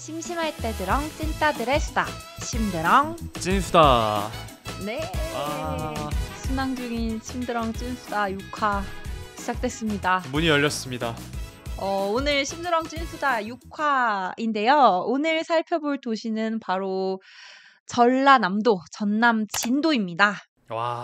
심심할 때 드렁 찐따들의 수다 심드렁. 찐수다. 네, 아, 순항 중인 심드렁 찐수다 6화 시작됐습니다. 문이 열렸습니다. 오늘 심드렁 찐수다 6화인데요. 오늘 살펴볼 도시는 바로 전라남도 전남 진도입니다. 와,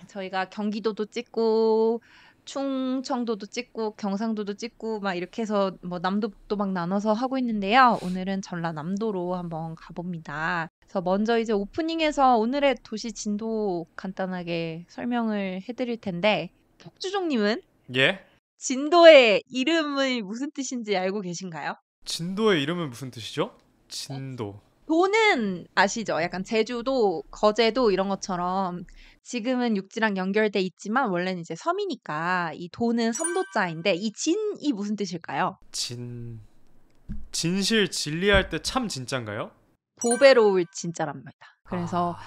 저희가 경기도도 찍고 충청도도 찍고 경상도도 찍고 막 이렇게 해서 뭐 남도 북도 막 나눠서 하고 있는데요. 오늘은 전라남도로 한번 가봅니다. 그래서 먼저 이제 오프닝에서 오늘의 도시 진도 간단하게 설명을 해드릴 텐데, 폭주종님은 예? 진도의 이름이 무슨 뜻인지 알고 계신가요? 진도의 이름은 무슨 뜻이죠? 진도. 도는 아시죠? 약간 제주도, 거제도 이런 것처럼 지금은 육지랑 연결돼 있지만 원래는 이제 섬이니까 이 도는 섬도자인데, 이 진이 무슨 뜻일까요? 진실 진리할 때 참 진짠가요? 보배로울 진짜랍니다. 그래서 아,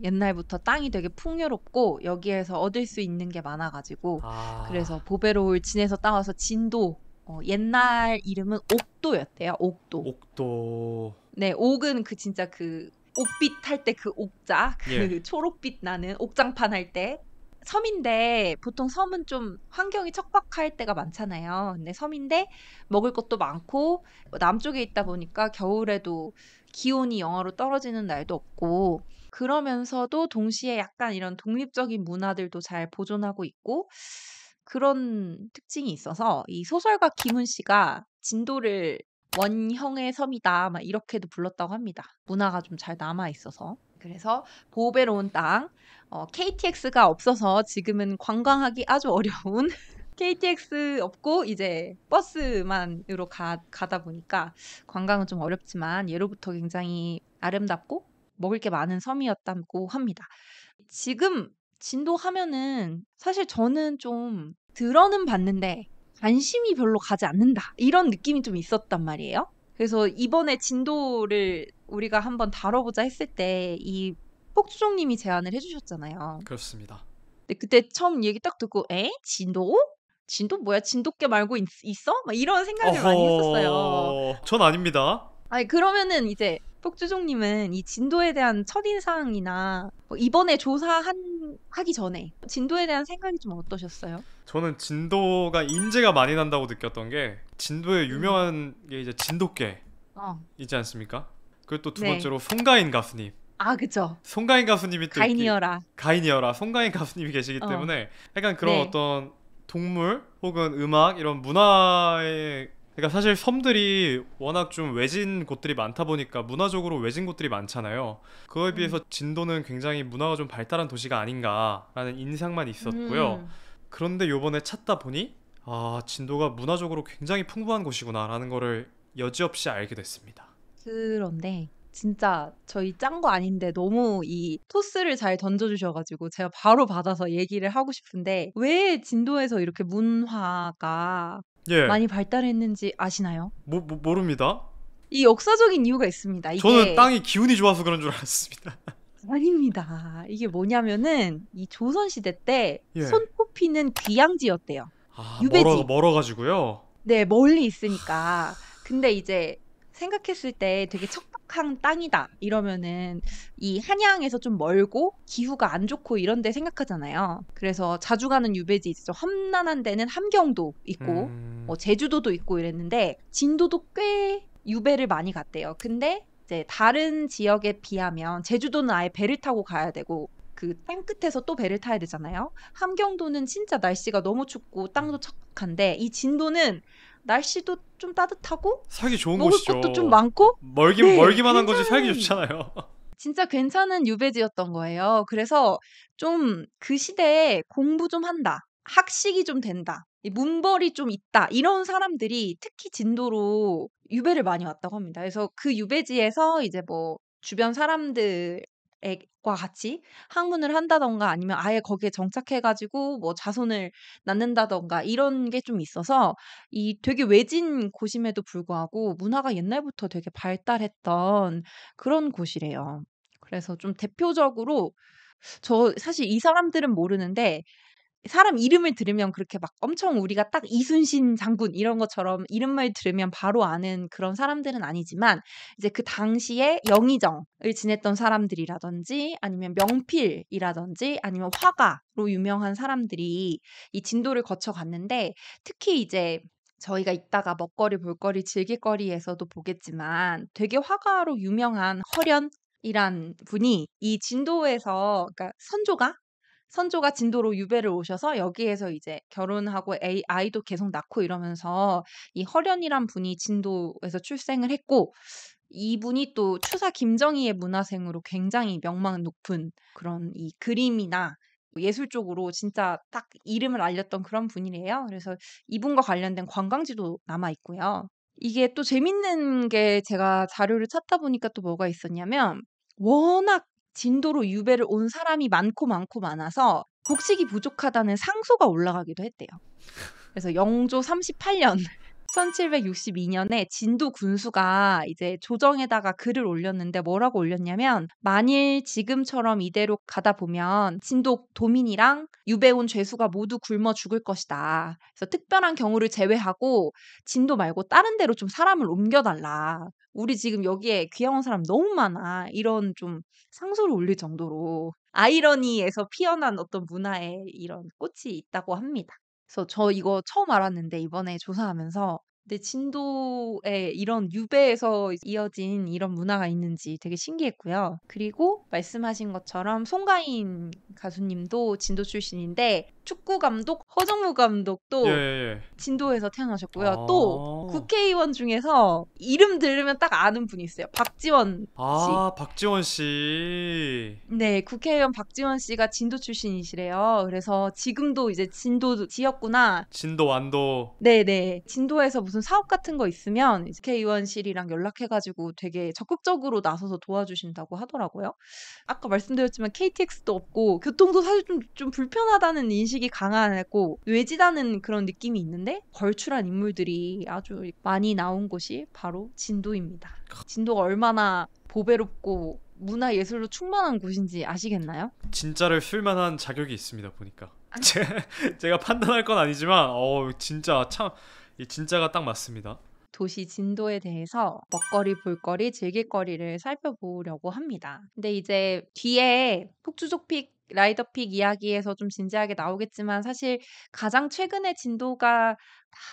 옛날부터 땅이 되게 풍요롭고 여기에서 얻을 수 있는 게 많아가지고 그래서 보배로울 진에서 따와서 진도, 옛날 이름은 옥도였대요. 옥도. 옥도. 네, 옥은 그 진짜 그 옥빛 할 때 그 옥자, 그 예. 초록빛 나는 옥장판 할 때. 섬인데 보통 섬은 좀 환경이 척박할 때가 많잖아요. 근데 섬인데 먹을 것도 많고 남쪽에 있다 보니까 겨울에도 기온이 영하로 떨어지는 날도 없고, 그러면서도 동시에 약간 이런 독립적인 문화들도 잘 보존하고 있고 그런 특징이 있어서 이 소설가 김훈 씨가 진도를 원형의 섬이다 막 이렇게도 불렀다고 합니다. 문화가 좀 잘 남아 있어서. 그래서 보배로운 땅, KTX가 없어서 지금은 관광하기 아주 어려운 KTX 없고 이제 버스만으로 가다 보니까 관광은 좀 어렵지만 예로부터 굉장히 아름답고 먹을 게 많은 섬이었다고 합니다. 지금 진도 하면은 사실 저는 좀 들어는 봤는데 관심이 별로 가지 않는다, 이런 느낌이 좀 있었단 말이에요. 그래서 이번에 진도를 우리가 한번 다뤄보자 했을 때 이 폭주종님이 제안을 해주셨잖아요. 그렇습니다. 근데 그때 처음 얘기 딱 듣고 진도? 진도 뭐야? 진돗개 말고 있어? 막 이런 생각을 많이 했었어요. 전 아닙니다. 아니, 그러면은 이제 폭주종님은 이 진도에 대한 첫인상이나 뭐 이번에 하기 전에 진도에 대한 생각이 좀 어떠셨어요? 저는 진도가 인재가 많이 난다고 느꼈던 게, 진도의 음. 유명한 게 이제 진돗개 어, 있지 않습니까? 그리고 또 두 네. 번째로 송가인 가수님. 아, 그쵸. 송가인 가수님이 또 이렇게, 가인이어라. 가인이어라 송가인 가수님이 계시기 어, 때문에 약간 그런 네. 어떤 동물 혹은 음악 이런 문화의, 그러니까 사실 섬들이 워낙 좀 외진 곳들이 많다 보니까 문화적으로 외진 곳들이 많잖아요. 그거에 음. 비해서 진도는 굉장히 문화가 좀 발달한 도시가 아닌가라는 인상만 있었고요. 음. 그런데 요번에 찾다 보니 진도가 문화적으로 굉장히 풍부한 곳이구나라는 거를 여지없이 알게 됐습니다. 그런데 진짜 저희 짠 거 아닌데 너무 이 토스를 잘 던져주셔가지고 제가 바로 받아서 얘기를 하고 싶은데, 왜 진도에서 이렇게 문화가 예, 많이 발달했는지 아시나요? 모릅니다. 이 역사적인 이유가 있습니다. 저는 이게 땅이 기운이 좋아서 그런 줄 알았습니다. 아닙니다. 이게 뭐냐면은 이 조선시대 때 예. 손꼽히는 귀양지였대요. 멀어 유배지. 멀어가지고요. 네, 멀리 있으니까. 근데 이제 생각했을 때 되게 척박한 땅이다 이러면은 이 한양에서 좀 멀고 기후가 안 좋고 이런 데 생각하잖아요. 그래서 자주 가는 유배지 있죠. 험난한 데는 함경도 있고 음, 뭐 제주도도 있고 이랬는데 진도도 꽤 유배를 많이 갔대요. 근데 이제 다른 지역에 비하면 제주도는 아예 배를 타고 가야 되고 그 땅 끝에서 또 배를 타야 되잖아요. 함경도는 진짜 날씨가 너무 춥고 땅도 척박한데 이 진도는 날씨도 좀 따뜻하고 살기 좋은 먹을 것도 좀 곳이죠. 많고, 멀긴 네, 멀기만 한 거지 살기 좋잖아요. 진짜 괜찮은 유배지였던 거예요. 그래서 좀 그 시대에 공부 좀 한다, 학식이 좀 된다, 이 문벌이 좀 있다, 이런 사람들이 특히 진도로 유배를 많이 왔다고 합니다. 그래서 그 유배지에서 이제 뭐 주변 사람들과 같이 학문을 한다던가 아니면 아예 거기에 정착해가지고 뭐 자손을 낳는다던가 이런 게 좀 있어서 이 되게 외진 곳임에도 불구하고 문화가 옛날부터 되게 발달했던 그런 곳이래요. 그래서 좀 대표적으로 저 사실 이 사람들은 모르는데 사람 이름을 들으면 그렇게 막 엄청 우리가 딱 이순신 장군 이런 것처럼 이름을 들으면 바로 아는 그런 사람들은 아니지만 이제 그 당시에 영의정을 지냈던 사람들이라든지 아니면 명필이라든지 아니면 화가로 유명한 사람들이 이 진도를 거쳐 갔는데 특히 이제 저희가 이따가 먹거리, 볼거리, 즐길거리에서도 보겠지만 되게 화가로 유명한 허련이란 분이 이 진도에서 그러니까 선조가 진도로 유배를 오셔서 여기에서 이제 결혼하고 아이도 계속 낳고 이러면서 이 허련이란 분이 진도에서 출생을 했고 이분이 또 추사 김정희의 문화생으로 굉장히 명망 높은 그런 이 그림이나 예술 쪽으로 진짜 딱 이름을 알렸던 그런 분이래요. 그래서 이분과 관련된 관광지도 남아 있고요. 이게 또 재밌는 게 제가 자료를 찾다 보니까 또 뭐가 있었냐면 워낙 진도로 유배를 온 사람이 많고 많고 많아서 곡식이 부족하다는 상소가 올라가기도 했대요. 그래서 영조 38년 1762년에 진도 군수가 이제 조정에다가 글을 올렸는데 뭐라고 올렸냐면 만일 지금처럼 이대로 가다 보면 진도 도민이랑 유배 온 죄수가 모두 굶어 죽을 것이다. 그래서 특별한 경우를 제외하고 진도 말고 다른 데로 좀 사람을 옮겨달라. 우리 지금 여기에 귀여운 사람 너무 많아. 이런 좀 상소를 올릴 정도로 아이러니에서 피어난 어떤 문화에 이런 꽃이 있다고 합니다. 그래서 저 이거 처음 알았는데 이번에 조사하면서 근데 진도에 이런 유배에서 이어진 이런 문화가 있는지 되게 신기했고요. 그리고 말씀하신 것처럼 송가인 가수님도 진도 출신인데 축구 감독 허정무 예, 감독도 예. 진도에서 태어나셨고요. 또 아. 국회의원 중에서 이름 들으면 딱 아는 분이 있어요. 박지원 씨. 아, 박지원 씨. 네, 국회의원 박지원 씨가 진도 출신이시래요. 그래서 지금도 이제 진도 지역구나. 진도 완도. 네네. 진도에서 무슨 사업 같은 거 있으면 이제 국회의원실이랑 연락해가지고 되게 적극적으로 나서서 도와주신다고 하더라고요. 아까 말씀드렸지만 KTX도 없고 교통도 사실 좀 불편하다는 인식이 강하고 외지다는 그런 느낌이 있는데 걸출한 인물들이 아주 많이 나온 곳이 바로 진도입니다. 진도가 얼마나 보배롭고 문화예술로 충만한 곳인지 아시겠나요? 진짜를 쓸만한 자격이 있습니다, 보니까. 제가 판단할 건 아니지만 진짜 참 이 진짜가 딱 맞습니다. 도시 진도에 대해서 먹거리, 볼거리, 즐길거리를 살펴보려고 합니다. 근데 이제 뒤에 폭주족픽, 라이더픽 이야기에서 좀 진지하게 나오겠지만 사실 가장 최근에 진도가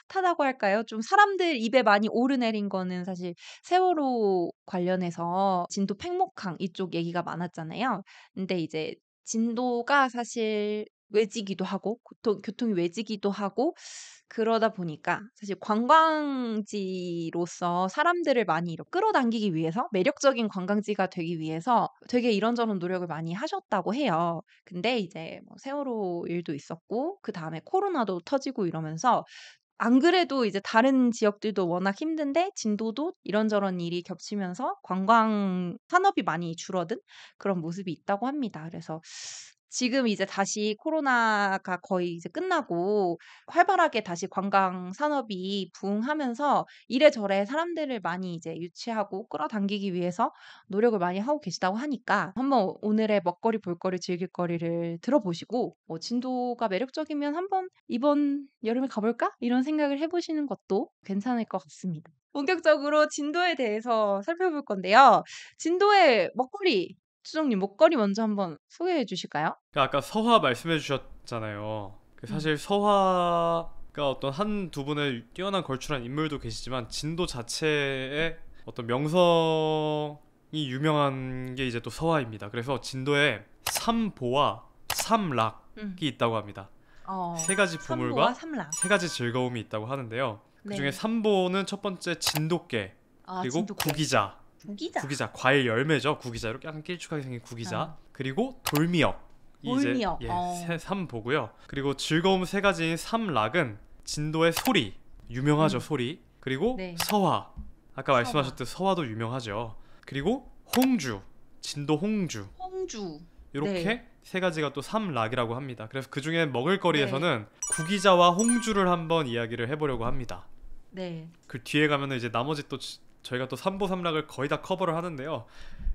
핫하다고 할까요? 좀 사람들 입에 많이 오르내린 거는 사실 세월호 관련해서 진도 팽목항 이쪽 얘기가 많았잖아요. 근데 이제 진도가 사실 외지기도 하고 교통이 외지기도 하고 그러다 보니까 사실 관광지로서 사람들을 많이 이렇게 끌어당기기 위해서 매력적인 관광지가 되기 위해서 되게 이런저런 노력을 많이 하셨다고 해요. 근데 이제 뭐 세월호 일도 있었고 그다음에 코로나도 터지고 이러면서 안 그래도 이제 다른 지역들도 워낙 힘든데 진도도 이런저런 일이 겹치면서 관광 산업이 많이 줄어든 그런 모습이 있다고 합니다. 그래서 지금 이제 다시 코로나가 거의 이제 끝나고 활발하게 다시 관광 산업이 부흥하면서 이래저래 사람들을 많이 이제 유치하고 끌어당기기 위해서 노력을 많이 하고 계시다고 하니까 한번 오늘의 먹거리, 볼거리, 즐길거리를 들어보시고 진도가 매력적이면 한번 이번 여름에 가볼까? 이런 생각을 해보시는 것도 괜찮을 것 같습니다. 본격적으로 진도에 대해서 살펴볼 건데요. 진도의 먹거리, 수정님 먹거리 먼저 한번 소개해 주실까요? 아까 서화 말씀해 주셨잖아요. 음. 사실 서화가 어떤 한 두 분의 뛰어난 걸출한 인물도 계시지만 진도 자체의 어떤 명성이 유명한 게 이제 또 서화입니다. 그래서 진도에 삼보와 삼락이 음. 있다고 합니다. 세 가지 삼보와 보물과 삼락. 세 가지 즐거움이 있다고 하는데요. 그중에 네. 삼보는 첫 번째 진돗개, 그리고 진돗개. 구기자. 구기자. 구기자, 과일 열매죠. 구기자, 이렇게 약간 길쭉하게 생긴 구기자. 어. 그리고 돌미역. 이제 돌미역. 삼보고요. 그리고 즐거움 세 가지인 삼락은 진도의 소리, 유명하죠. 음. 소리. 그리고 네. 서화. 아까 서화. 말씀하셨듯 서화도 유명하죠. 그리고 홍주, 진도 홍주. 홍주. 이렇게 네. 세 가지가 또 삼락이라고 합니다. 그래서 그 중에 먹을거리에서는 구기자와 홍주를 한번 이야기를 해보려고 합니다. 네. 그 뒤에 가면은 이제 나머지 또 저희가 또 삼보삼락을 거의 다 커버를 하는데요.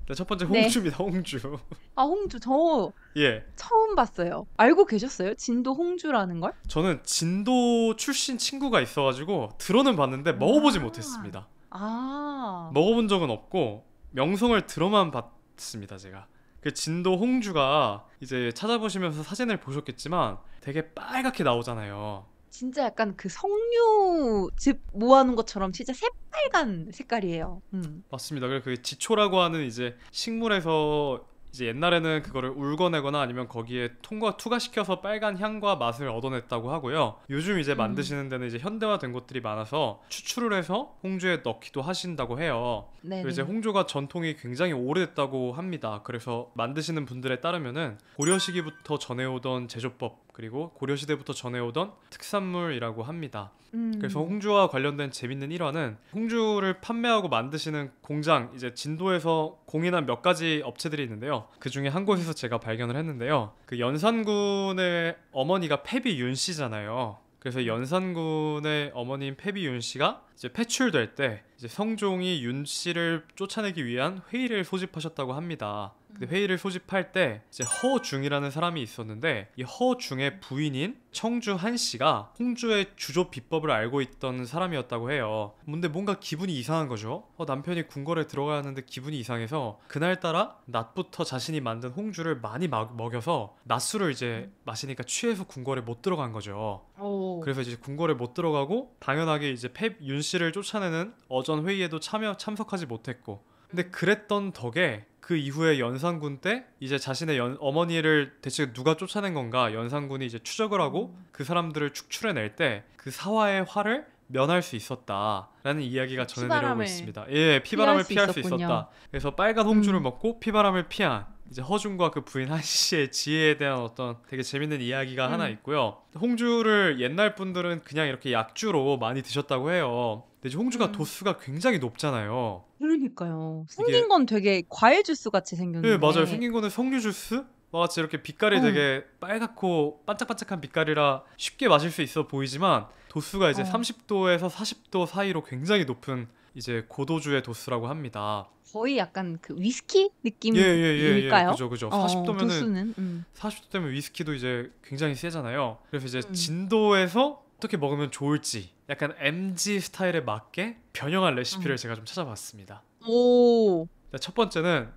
일단 첫 번째 네. 홍주입니다. 홍주. 아, 홍주 저 예. 처음 봤어요. 알고 계셨어요? 진도 홍주라는 걸? 저는 진도 출신 친구가 있어가지고 들어는 봤는데 먹어보지 아, 못했습니다. 아, 먹어본 적은 없고 명성을 들어만 봤습니다. 제가 그 진도 홍주가 이제 찾아보시면서 사진을 보셨겠지만 되게 빨갛게 나오잖아요. 진짜 약간 그 석류즙 모아놓은 것처럼 진짜 새빨간 색깔이에요. 맞습니다. 그리고 그 지초라고 하는 이제 식물에서 이제 옛날에는 그거를 울거내거나 아니면 거기에 투과시켜서 빨간 향과 맛을 얻어냈다고 하고요. 요즘 이제 음, 만드시는 데는 이제 현대화된 것들이 많아서 추출을 해서 홍주에 넣기도 하신다고 해요. 그리고 이제 네네. 홍조가 전통이 굉장히 오래됐다고 합니다. 그래서 만드시는 분들에 따르면은 고려 시기부터 전해오던 제조법 그리고 고려 시대부터 전해오던 특산물이라고 합니다. 그래서 음, 홍주와 관련된 재밌는 일화는 홍주를 판매하고 만드시는 공장 이제 진도에서 공인한 몇 가지 업체들이 있는데요. 그 중에 한 곳에서 제가 발견을 했는데요. 그 연산군의 어머니가 패비윤 씨잖아요. 그래서 연산군의 어머님 패비윤 씨가 이제 패출될 때 이제 성종이 윤 씨를 쫓아내기 위한 회의를 소집하셨다고 합니다. 근데 회의를 소집할 때 이제 허중이라는 사람이 있었는데 이 허중의 부인인 청주 한 씨가 홍주의 주조 비법을 알고 있던 사람이었다고 해요. 근데 뭔가 기분이 이상한 거죠. 남편이 궁궐에 들어가야 하는데 기분이 이상해서 그날따라 낮부터 자신이 만든 홍주를 많이 먹여서 낮술을 이제 마시니까 취해서 궁궐에 못 들어간 거죠. 오, 그래서 이제 궁궐에 못 들어가고 당연하게 이제 펩윤 씨를 쫓아내는 어전 회의에도 참석하지 못했고 근데 그랬던 덕에 그 이후에 연산군 때 이제 자신의 어머니를 대체 누가 쫓아낸 건가 연산군이 이제 추적을 하고 그 사람들을 축출해낼 때 그 사화의 화를 면할 수 있었다라는 이야기가 전해 내려오고 피바람을 있습니다. 예, 피할 피바람을 수 피할 수 있었군요. 있었다. 그래서 빨간 홍주를 음, 먹고 피바람을 피한 이제 허준과 그 부인 한 씨의 지혜에 대한 어떤 되게 재밌는 이야기가 하나 음, 있고요. 홍주를 옛날 분들은 그냥 이렇게 약주로 많이 드셨다고 해요. 근데 이제 홍주가 음. 도수가 굉장히 높잖아요. 그러니까요. 이게 생긴 건 되게 과일 주스 같이 예, 맞아요. 생겼는데, 생긴 거는 석류 주스? 마치 이렇게 빛깔이 어, 되게 빨갛고 반짝반짝한 빛깔이라 쉽게 마실 수 있어 보이지만 도수가 이제 어, 30도에서 40도 사이로 굉장히 높은 이제 고도주의 도수라고 합니다. 거의 약간 그 위스키 예, 예, 예, 예. 느낌일까요? 그죠, 그죠. 어, 40도면은 도수는, 40도 되면 위스키도 이제 굉장히 세잖아요. 그래서 이제 음. 진도에서 어떻게 먹으면 좋을지 약간 MG 스타일에 맞게 변형한 레시피를 음. 제가 좀 찾아봤습니다. 오, 첫 번째는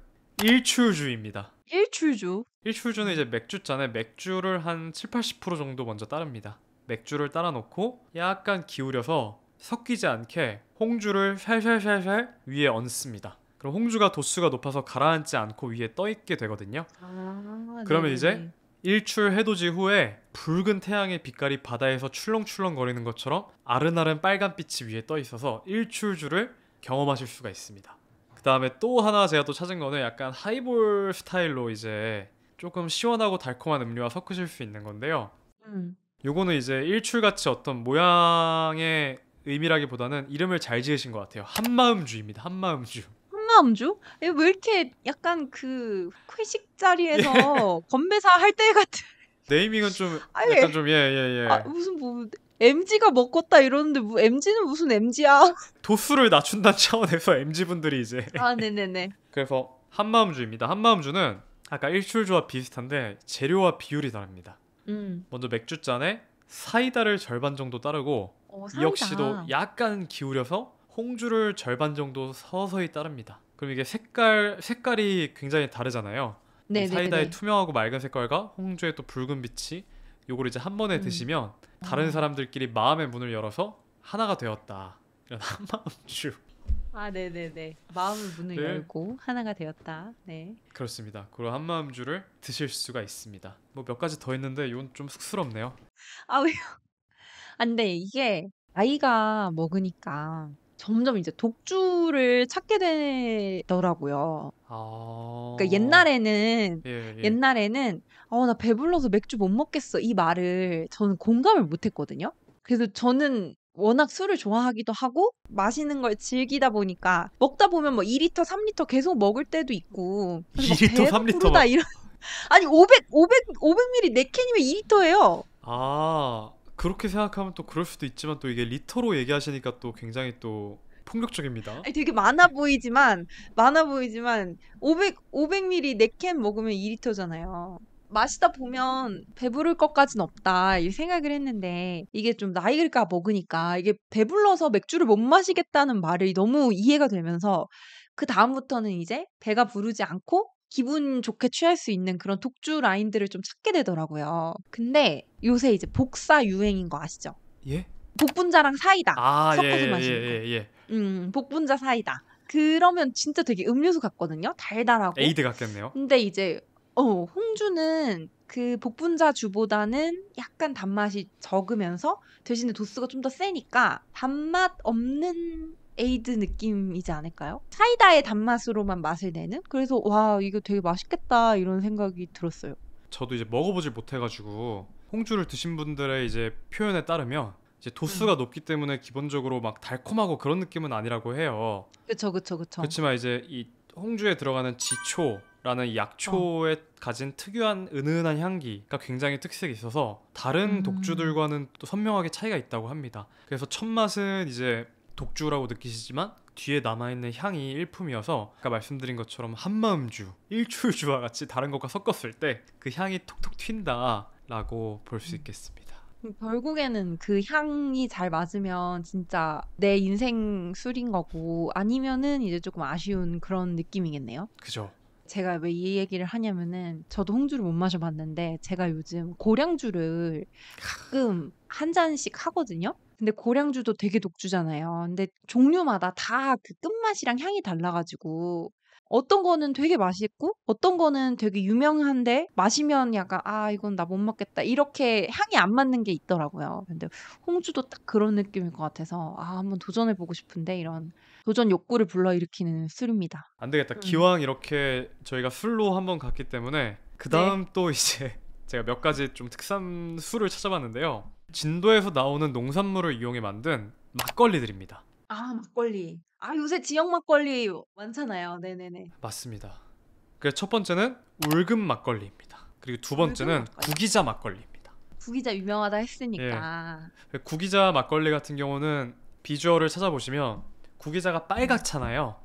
일출주입니다. 일출주. 일출주는 이제 맥주잔에 맥주를 한 7, 80% 정도 먼저 따릅니다. 맥주를 따라 놓고 약간 기울여서 섞이지 않게 홍주를 샬샬샬샬 위에 얹습니다. 그럼 홍주가 도수가 높아서 가라앉지 않고 위에 떠 있게 되거든요. 아, 그러면 이제 네네네. 일출 해돋이 후에 붉은 태양의 빛깔이 바다에서 출렁출렁 거리는 것처럼 아른아른 빨간빛이 위에 떠 있어서 일출주를 경험하실 수가 있습니다. 그 다음에 또 하나 제가 또 찾은 거는 약간 하이볼 스타일로 이제 조금 시원하고 달콤한 음료와 섞으실 수 있는 건데요. 음. 요거는 이제 일출같이 어떤 모양의 의미라기보다는 이름을 잘 지으신 것 같아요. 한마음주입니다. 한마음주. 한마음주? 왜 이렇게 약간 그 회식 예. 자리에서 건배사 할 때 같은, 네이밍은 좀 약간 아예, 좀 예, 아, 예, 예. 무슨 뭐, MG가 먹었다 이러는데, MG는 무슨 MG야? 도수를 낮춘다는 차원에서 MZ분들이 이제 아, 네네네. 그래서 한마음주입니다. 한마음주는 아까 일출주와 비슷한데 재료와 비율이 다릅니다. 음. 먼저 맥주잔에 사이다를 절반 정도 따르고 이 역시도 사이다. 약간 기울여서 홍주를 절반 정도 서서히 따릅니다. 그럼 이게 색깔이 굉장히 다르잖아요. 이 사이다의 네네네. 투명하고 맑은 색깔과 홍주의 또 붉은 빛이 요걸 이제 한 번에 음. 드시면 다른 어. 사람들끼리 마음의 문을 열어서 하나가 되었다. 이런 한마음주. 아, 네네네. 마음의 문을 네, 열고 하나가 되었다. 네. 그렇습니다. 그런 한마음주를 드실 수가 있습니다. 뭐 몇 가지 더 있는데 이건 좀 쑥스럽네요. 아, 왜요? 아, 근데 이게 아이가 먹으니까 점점 이제 독주를 찾게 되더라고요. 그러니까 아, 예, 예. 옛날에는 나 배불러서 맥주 못 먹겠어 이 말을 저는 공감을 못 했거든요. 그래서 저는 워낙 술을 좋아하기도 하고 마시는 걸 즐기다 보니까 먹다 보면 뭐 2리터, 3리터 계속 먹을 때도 있고 그래서 막 2리터, 배가 3리터 부르다 막. 이런 아니 500ml 네 캔이면 2리터예요. 아, 그렇게 생각하면 또 그럴 수도 있지만 또 이게 리터로 얘기하시니까 또 굉장히 또 폭력적입니다. 아니, 되게 많아 보이지만 500ml 4캔 먹으면 2리터잖아요. 마시다 보면 배부를 것까진 없다 이 생각을 했는데 이게 좀 나이가 먹으니까 이게 배불러서 맥주를 못 마시겠다는 말이 너무 이해가 되면서 그 다음부터는 이제 배가 부르지 않고 기분 좋게 취할 수 있는 그런 독주 라인들을 좀 찾게 되더라고요. 근데 요새 이제 복사 유행인 거 아시죠? 예? 복분자랑 사이다 아, 예, 섞어서 예, 마시는 거. 예, 예, 예. 복분자 사이다. 그러면 진짜 되게 음료수 같거든요. 달달하고. 에이드 같겠네요. 근데 이제 홍주는 그 복분자 주보다는 약간 단맛이 적으면서 대신에 도수가 좀 더 세니까 단맛 없는 에이드 느낌이지 않을까요? 사이다의 단맛으로만 맛을 내는? 그래서 와, 이거 되게 맛있겠다 이런 생각이 들었어요. 저도 이제 먹어보질 못해가지고 홍주를 드신 분들의 이제 표현에 따르면 이제 도수가 음. 높기 때문에 기본적으로 막 달콤하고 그런 느낌은 아니라고 해요. 그쵸, 그쵸, 그쵸. 그렇지만 이제 이 홍주에 들어가는 지초라는 이 어. 약초에 가진 특유한 은은한 향기가 굉장히 특색이 있어서 다른 음. 독주들과는 또 선명하게 차이가 있다고 합니다. 그래서 첫 맛은 이제 독주라고 느끼시지만 뒤에 남아있는 향이 일품이어서 아까 말씀드린 것처럼 한마음주, 일출주와 같이 다른 것과 섞었을 때 그 향이 톡톡 튄다라고 볼 수 있겠습니다. 결국에는 그 향이 잘 맞으면 진짜 내 인생 술인 거고 아니면은 이제 조금 아쉬운 그런 느낌이겠네요. 그죠? 제가 왜 이 얘기를 하냐면은 저도 홍주를 못 마셔봤는데 제가 요즘 고량주를 가끔 한 잔씩 하거든요. 근데 고량주도 되게 독주잖아요. 근데 종류마다 다 그 끝맛이랑 향이 달라가지고 어떤 거는 되게 맛있고 어떤 거는 되게 유명한데 마시면 약간 아 이건 나 못 먹겠다 이렇게 향이 안 맞는 게 있더라고요. 근데 홍주도 딱 그런 느낌일 것 같아서 아 한번 도전해보고 싶은데 이런 도전 욕구를 불러일으키는 술입니다. 안 되겠다. 음. 기왕 이렇게 저희가 술로 한번 갔기 때문에 그 네. 다음 또 이제 제가 몇 가지 좀 특산 술을 찾아봤는데요. 진도에서 나오는 농산물을 이용해 만든 막걸리들입니다. 아, 막걸리. 아, 요새 지역 막걸리 많잖아요. 네네네. 맞습니다. 그래서 첫 번째는 울금 막걸리입니다. 그리고 두 붉은 번째는 막걸리. 구기자 막걸리입니다. 구기자 유명하다 예. 했으니까. 구기자 막걸리 같은 경우는 비주얼을 찾아보시면 구기자가 빨갛잖아요.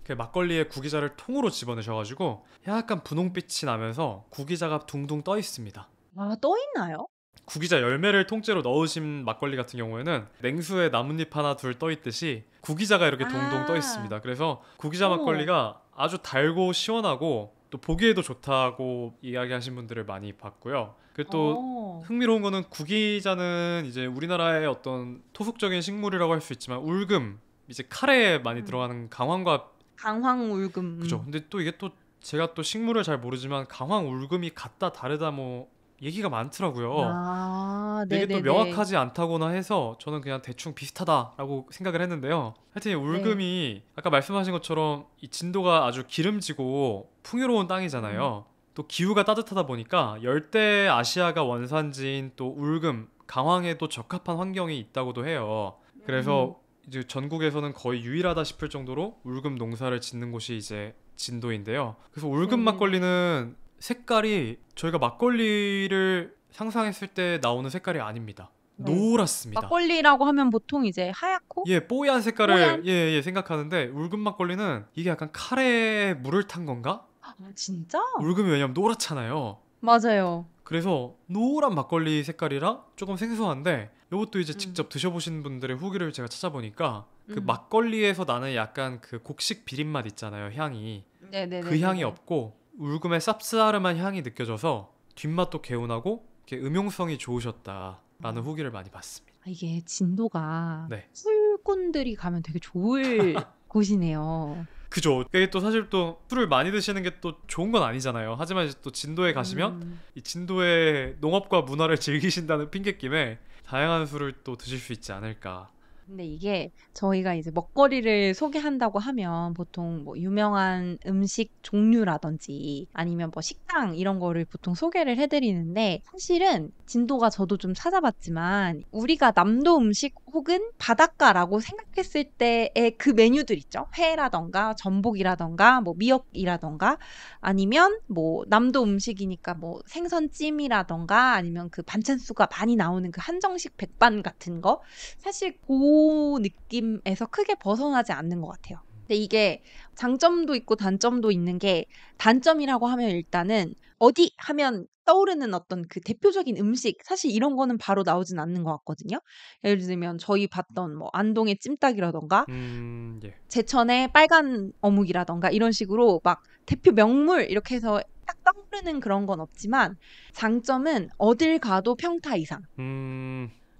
그 막걸리에 구기자를 통으로 집어넣으셔가지고 약간 분홍빛이 나면서 구기자가 둥둥 떠 있습니다. 아, 떠 있나요? 구기자 열매를 통째로 넣으신 막걸리 같은 경우에는 냉수에 나뭇잎 하나 둘 떠 있듯이 구기자가 이렇게 동동 떠 아, 있습니다. 그래서 구기자 어머. 막걸리가 아주 달고 시원하고 또 보기에도 좋다고 이야기하신 분들을 많이 봤고요. 그리고 또 어. 흥미로운 거는 구기자는 이제 우리나라의 어떤 토속적인 식물이라고 할 수 있지만 울금 이제 카레에 많이 음. 들어가는 강황과 강황 울금. 그죠. 근데 또 이게 또 제가 또 식물을 잘 모르지만 강황 울금이 같다 다르다 뭐 얘기가 많더라고요. 아, 근데 이게 또 네네네. 명확하지 않다거나 해서 저는 그냥 대충 비슷하다라고 생각을 했는데요. 하여튼 이 네. 울금이 아까 말씀하신 것처럼 이 진도가 아주 기름지고 풍요로운 음. 땅이잖아요. 또 기후가 따뜻하다 보니까 열대 아시아가 원산지인 또 울금, 강황에도 적합한 환경이 있다고도 해요. 음. 그래서 이제 전국에서는 거의 유일하다 싶을 정도로 울금 농사를 짓는 곳이 이제 진도인데요. 그래서 울금 네네네. 막걸리는 색깔이 저희가 막걸리를 상상했을 때 나오는 색깔이 아닙니다. 네. 노랗습니다. 막걸리라고 하면 보통 이제 하얗고 예, 뽀얀 색깔을 뽀얀? 생각하는데 울금 막걸리는 이게 약간 카레에 물을 탄 건가? 아, 진짜? 울금이 왜냐면 노랗잖아요. 맞아요. 그래서 노란 막걸리 색깔이라 조금 생소한데 이것도 이제 음. 직접 드셔보신 분들의 후기를 제가 찾아보니까 그 음. 막걸리에서 나는 약간 그 곡식 비린 맛 있잖아요, 향이. 그 향이 네네네네네. 없고 울금의 쌉싸름한 향이 느껴져서 뒷맛도 개운하고 이렇게 음용성이 좋으셨다라는 음. 후기를 많이 받습니다. 아, 이게 진도가 네. 술꾼들이 가면 되게 좋을 곳이네요. 그죠. 이게 또 사실 또 술을 많이 드시는 게 또 좋은 건 아니잖아요. 하지만 이제 또 진도에 가시면 음. 이 진도의 농업과 문화를 즐기신다는 핑곗김에 다양한 술을 또 드실 수 있지 않을까. 근데 이게 저희가 이제 먹거리를 소개한다고 하면 보통 뭐 유명한 음식 종류라든지 아니면 뭐 식당 이런 거를 보통 소개를 해드리는데 사실은 진도가 저도 좀 찾아봤지만 우리가 남도 음식 혹은 바닷가라고 생각했을 때의 그 메뉴들 있죠. 회라던가 전복이라던가 뭐 미역이라던가 아니면 뭐 남도 음식이니까 뭐 생선찜이라던가 아니면 그 반찬수가 많이 나오는 그 한정식 백반 같은 거 사실 고 느낌에서 크게 벗어나지 않는 것 같아요. 근데 이게 장점도 있고 단점도 있는 게 단점이라고 하면 일단은 어디 하면 떠오르는 어떤 그 대표적인 음식 사실 이런 거는 바로 나오진 않는 것 같거든요. 예를 들면 저희 봤던 뭐 안동의 찜닭이라던가 예. 제천의 빨간 어묵이라던가 이런 식으로 막 대표 명물 이렇게 해서 딱 떠오르는 그런 건 없지만 장점은 어딜 가도 평타 이상.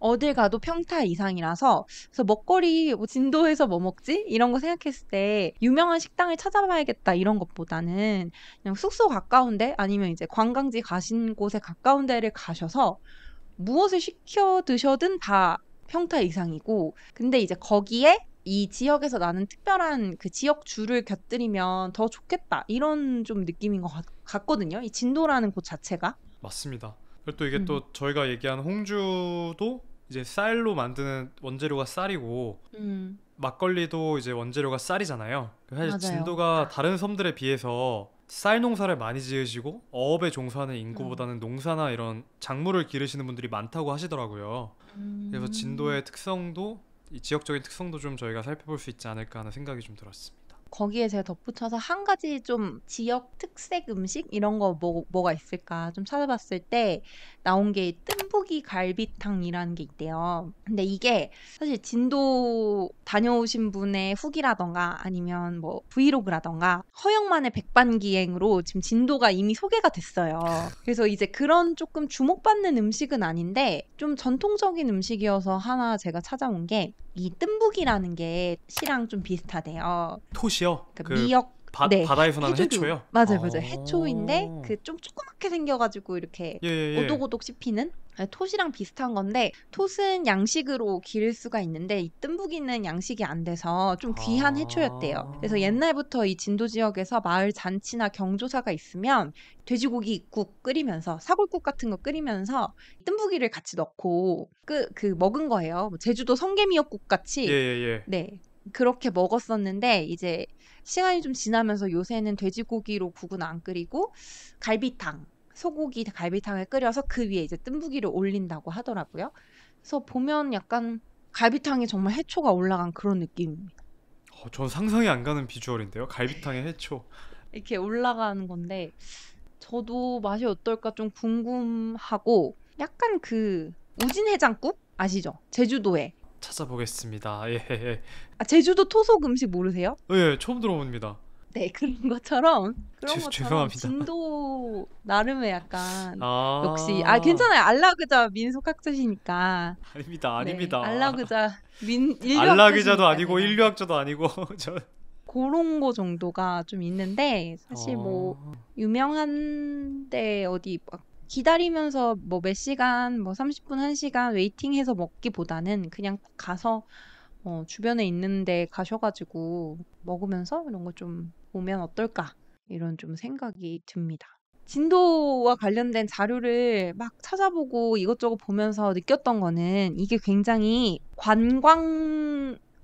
어딜 가도 평타 이상이라서 그래서 먹거리 뭐 진도에서 뭐 먹지? 이런 거 생각했을 때 유명한 식당을 찾아봐야겠다 이런 것보다는 그냥 숙소 가까운데 아니면 이제 관광지 가신 곳에 가까운 데를 가셔서 무엇을 시켜 드셔든 다 평타 이상이고 근데 이제 거기에 이 지역에서 나는 특별한 그 지역 주를 곁들이면 더 좋겠다 이런 좀 느낌인 것 같거든요. 이 진도라는 곳 자체가. 맞습니다. 그리고 또 이게 음. 또 저희가 얘기한 홍주도 이제 쌀로 만드는 원재료가 쌀이고 막걸리도 이제 원재료가 쌀이잖아요. 사실 맞아요. 진도가 다른 섬들에 비해서 쌀 농사를 많이 지으시고 어업에 종사하는 음. 인구보다는 농사나 이런 작물을 기르시는 분들이 많다고 하시더라고요. 그래서 음. 진도의 특성도 이 지역적인 특성도 좀 저희가 살펴볼 수 있지 않을까 하는 생각이 좀 들었습니다. 거기에 제가 덧붙여서 한 가지 좀 지역 특색 음식 이런 거 뭐가 있을까 좀 찾아봤을 때 나온 게 뜸부기 갈비탕이라는 게 있대요. 근데 이게 사실 진도 다녀오신 분의 후기라던가 아니면 뭐 브이로그라던가 허영만의 백반기행으로 지금 진도가 이미 소개가 됐어요. 그래서 이제 그런 조금 주목받는 음식은 아닌데 좀 전통적인 음식이어서 하나 제가 찾아온 게 이 뜸부기라는 게 시랑 좀 비슷하대요. 톳이요? 그러니까 미역 네 바다에서 나는 해조류 해초요? 맞아요. 해초인데 그 좀 조그맣게 생겨가지고 이렇게 예예예. 오독오독 씹히는 톳이랑 비슷한 건데 톳은 양식으로 기를 수가 있는데 이 뜸부기는 양식이 안 돼서 좀 귀한 해초였대요. 그래서 옛날부터 이 진도 지역에서 마을 잔치나 경조사가 있으면 돼지고기국 끓이면서 사골국 같은 거 끓이면서 뜸부기를 같이 넣고 그 먹은 거예요. 뭐 제주도 성게미역국 같이 예예예. 네 그렇게 먹었었는데 이제 시간이 좀 지나면서 요새는 돼지고기로 국은 안 끓이고 갈비탕, 소고기 갈비탕을 끓여서 그 위에 이제 뜸부기를 올린다고 하더라고요. 그래서 보면 약간 갈비탕에 정말 해초가 올라간 그런 느낌입니다. 전 상상이 안 가는 비주얼인데요. 갈비탕에 해초. 이렇게 올라가는 건데 저도 맛이 어떨까 좀 궁금하고 약간 그 우진해장국 아시죠? 제주도에. 찾아보겠습니다. 예. 아, 제주도 토속 음식 모르세요? 예, 처음 들어봅니다. 네, 그런 것처럼 죄송합니다. 진도 나름의 약간 역시 아, 괜찮아요. 안라그자 민속학자시니까. 아닙니다. 네, 아닙니다. 안라그자 안락의자도 인류학자시니까 아니고 제가 인류학자도 아니고 저. 그런 거 정도가 좀 있는데 사실 뭐 어, 유명한데 어디 막 기다리면서 뭐 몇 시간 뭐 30분 1시간 웨이팅해서 먹기보다는 그냥 가서 주변에 있는데 가셔가지고 먹으면서 이런 거 좀 보면 어떨까? 이런 좀 생각이 듭니다. 진도와 관련된 자료를 막 찾아보고 이것저것 보면서 느꼈던 거는 이게 굉장히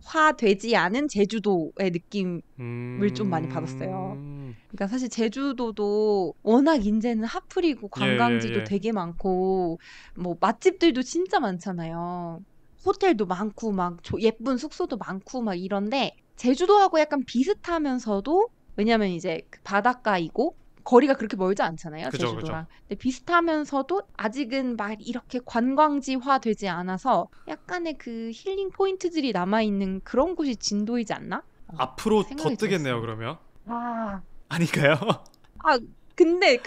관광화되지 않은 제주도의 느낌을 좀 많이 받았어요. 음, 그러니까 사실 제주도도 워낙 인제는 핫플이고 관광지도 예. 되게 많고 뭐 맛집들도 진짜 많잖아요. 호텔도 많고 막 예쁜 숙소도 많고 막 이런데 제주도하고 약간 비슷하면서도 왜냐면 이제 그 바닷가이고 거리가 그렇게 멀지 않잖아요, 그죠. 제주도랑. 근데 비슷하면서도 아직은 막 이렇게 관광지화 되지 않아서 약간의 그 힐링 포인트들이 남아있는 그런 곳이 진도이지 않나? 앞으로 더 생각이 뜨겠네요, 들었습니다. 그러면. 아, 아닌가요? 아, 근데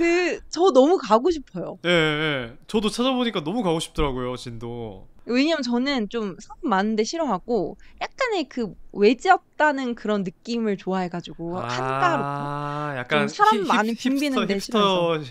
저 너무 가고 싶어요. 예. 저도 찾아보니까 너무 가고 싶더라고요, 진도. 왜냐면 저는 좀 사람 많은데 싫어하고 약간의 그 외지었다는 그런 느낌을 좋아해가지고 한가롭고 좀 약간 사람 많이 붐비는 데 싫어해서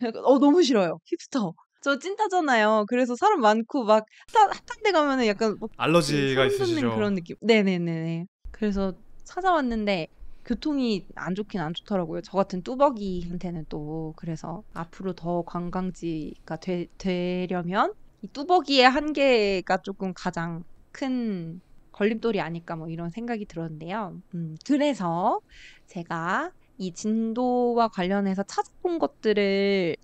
힙스터. 너무 싫어요. 힙스터. 저 찐따잖아요. 그래서 사람 많고 막 핫한 데 가면은 약간 그 알러지가 소름 돋는 있으시죠? 그런 느낌. 네네네네. 그래서 찾아왔는데 교통이 안 좋긴 안 좋더라고요. 저 같은 뚜벅이한테는 또 그래서 앞으로 더 관광지가 되려면 이 뚜벅이의 한계가 조금 가장 큰 걸림돌이 아닐까 뭐 이런 생각이 들었는데요. 그래서 제가 이 진도와 관련해서 찾아본 것들을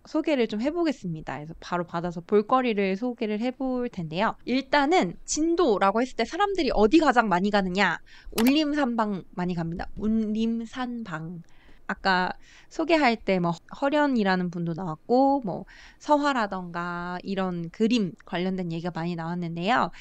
소개를 좀 해보겠습니다. 그래서 바로 받아서 볼거리를 소개를 해볼 텐데요. 일단은 진도라고 했을 때 사람들이 어디 가장 많이 가느냐? 울림산방 많이 갑니다. 울림산방. 아까 소개할 때 뭐 허련이라는 분도 나왔고 뭐 서화라던가 이런 그림 관련된 얘기가 많이 나왔는데요.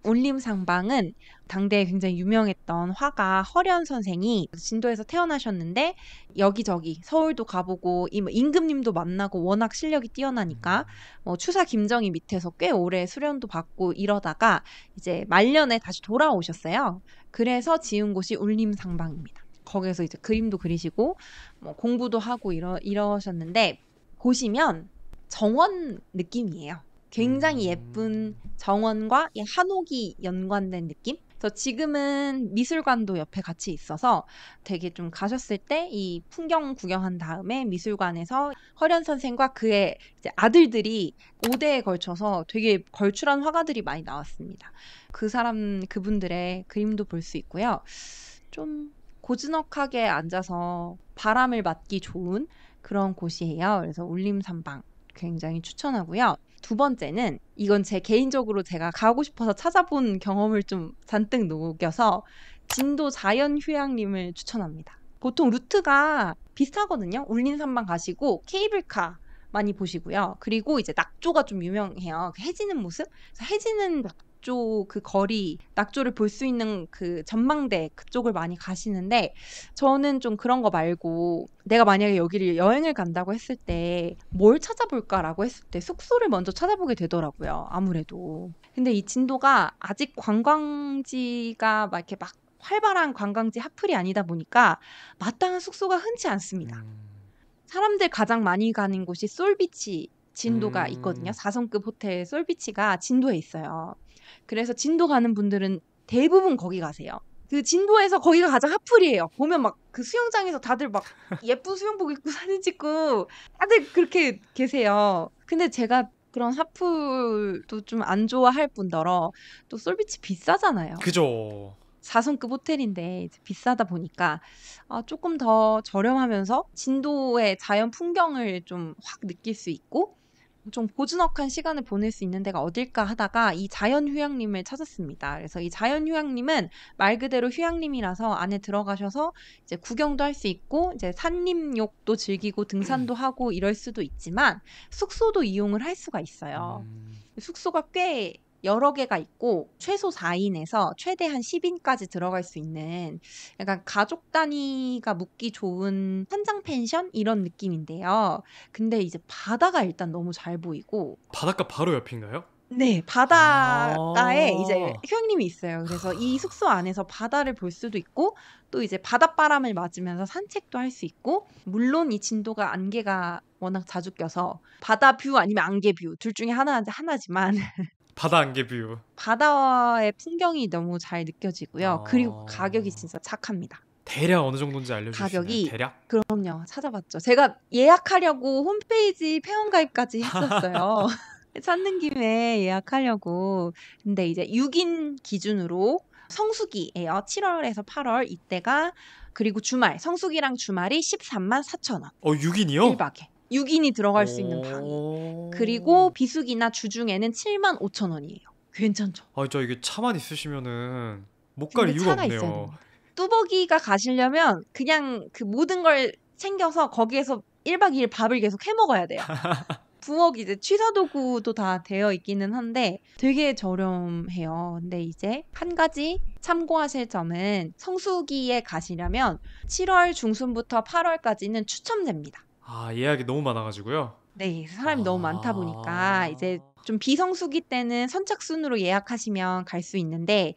울림상방은 당대에 굉장히 유명했던 화가 허련 선생이 진도에서 태어나셨는데 여기저기 서울도 가보고 임금님도 만나고 워낙 실력이 뛰어나니까 뭐 추사 김정희 밑에서 꽤 오래 수련도 받고 이러다가 이제 말년에 다시 돌아오셨어요. 그래서 지은 곳이 울림상방입니다. 거기서 이제 그림도 그리시고 뭐 공부도 하고 이러셨는데 보시면 정원 느낌이에요. 굉장히 예쁜 정원과 이 한옥이 연관된 느낌? 그래서 지금은 미술관도 옆에 같이 있어서 되게 좀 가셨을 때 이 풍경 구경한 다음에 미술관에서 허련 선생과 그의 이제 아들들이 5대에 걸쳐서 되게 걸출한 화가들이 많이 나왔습니다. 그분들의 그림도 볼 수 있고요. 좀 고즈넉하게 앉아서 바람을 맞기 좋은 그런 곳이에요. 그래서 울림산방 굉장히 추천하고요. 두 번째는 이건 제 개인적으로 제가 가고 싶어서 찾아본 경험을 좀 잔뜩 녹여서 진도 자연휴양림을 추천합니다. 보통 루트가 비슷하거든요. 울림산방 가시고 케이블카 많이 보시고요. 그리고 이제 낙조가 좀 유명해요. 해지는 모습? 해지는 낙조 그 거리, 낙조를 볼 수 있는 그 전망대 그쪽을 많이 가시는데 저는 좀 그런 거 말고 내가 만약에 여기를 여행을 간다고 했을 때 뭘 찾아볼까라고 했을 때 숙소를 먼저 찾아보게 되더라고요. 아무래도. 근데 이 진도가 아직 관광지가 막 이렇게 막 활발한 관광지 핫플이 아니다 보니까 마땅한 숙소가 흔치 않습니다. 사람들 가장 많이 가는 곳이 솔비치 진도가 있거든요. 4성급 호텔 솔비치가 진도에 있어요. 그래서 진도 가는 분들은 대부분 거기 가세요. 그 진도에서 거기가 가장 핫플이에요. 보면 막 그 수영장에서 다들 막 예쁜 수영복 입고 사진 찍고 다들 그렇게 계세요. 근데 제가 그런 핫플도 좀 안 좋아할 뿐더러 또 솔비치 비싸잖아요. 그죠. 4성급 호텔인데 이제 비싸다 보니까 조금 더 저렴하면서 진도의 자연 풍경을 좀 확 느낄 수 있고 좀 고즈넉한 시간을 보낼 수 있는 데가 어딜까 하다가 이 자연휴양림을 찾았습니다. 그래서 이 자연휴양림은 말 그대로 휴양림이라서 안에 들어가셔서 이제 구경도 할 수 있고 이제 산림욕도 즐기고 등산도 하고 이럴 수도 있지만 숙소도 이용을 할 수가 있어요. 숙소가 꽤 여러 개가 있고 최소 4인에서 최대 한 10인까지 들어갈 수 있는 약간 가족 단위가 묵기 좋은 현장 펜션 이런 느낌인데요. 근데 이제 바다가 일단 너무 잘 보이고 바닷가 바로 옆인가요? 네, 바닷가에 이제 아. 휴양림이 있어요. 그래서 이 숙소 안에서 바다를 볼 수도 있고 또 이제 바닷바람을 맞으면서 산책도 할 수 있고 물론 이 진도가 안개가 워낙 자주 껴서 바다 뷰 아니면 안개 뷰 둘 중에 하나지만 바다 안개 뷰. 바다의 풍경이 너무 잘 느껴지고요. 그리고 가격이 아. 진짜 착합니다. 대략 어느 정도인지 알려주실 수 있나요? 가격이 대략? 그럼요. 찾아봤죠. 제가 예약하려고 홈페이지 회원가입까지 했었어요. 찾는 김에 예약하려고. 근데 이제 6인 기준으로 성수기예요. 7월에서 8월 이때가 그리고 주말 성수기랑 주말이 134,000원 6인이요? 1박에 6인이 들어갈 수 있는 방이. 그리고 비수기나 주중에는 75,000원이에요. 괜찮죠? 저 이게 차만 있으시면은 못 갈 근데 이유가 차가 있어야 없네요. 됩니다. 뚜벅이가 가시려면 그냥 그 모든 걸 챙겨서 거기에서 1박 2일 밥을 계속 해 먹어야 돼요. 부엌 이제 취사도구도 다 되어 있기는 한데 되게 저렴해요. 근데 이제 한 가지 참고하실 점은 성수기에 가시려면 7월 중순부터 8월까지는 추첨됩니다. 예약이 너무 많아가지고요. 네, 사람이 너무 많다 보니까 이제 좀 비성수기 때는 선착순으로 예약하시면 갈 수 있는데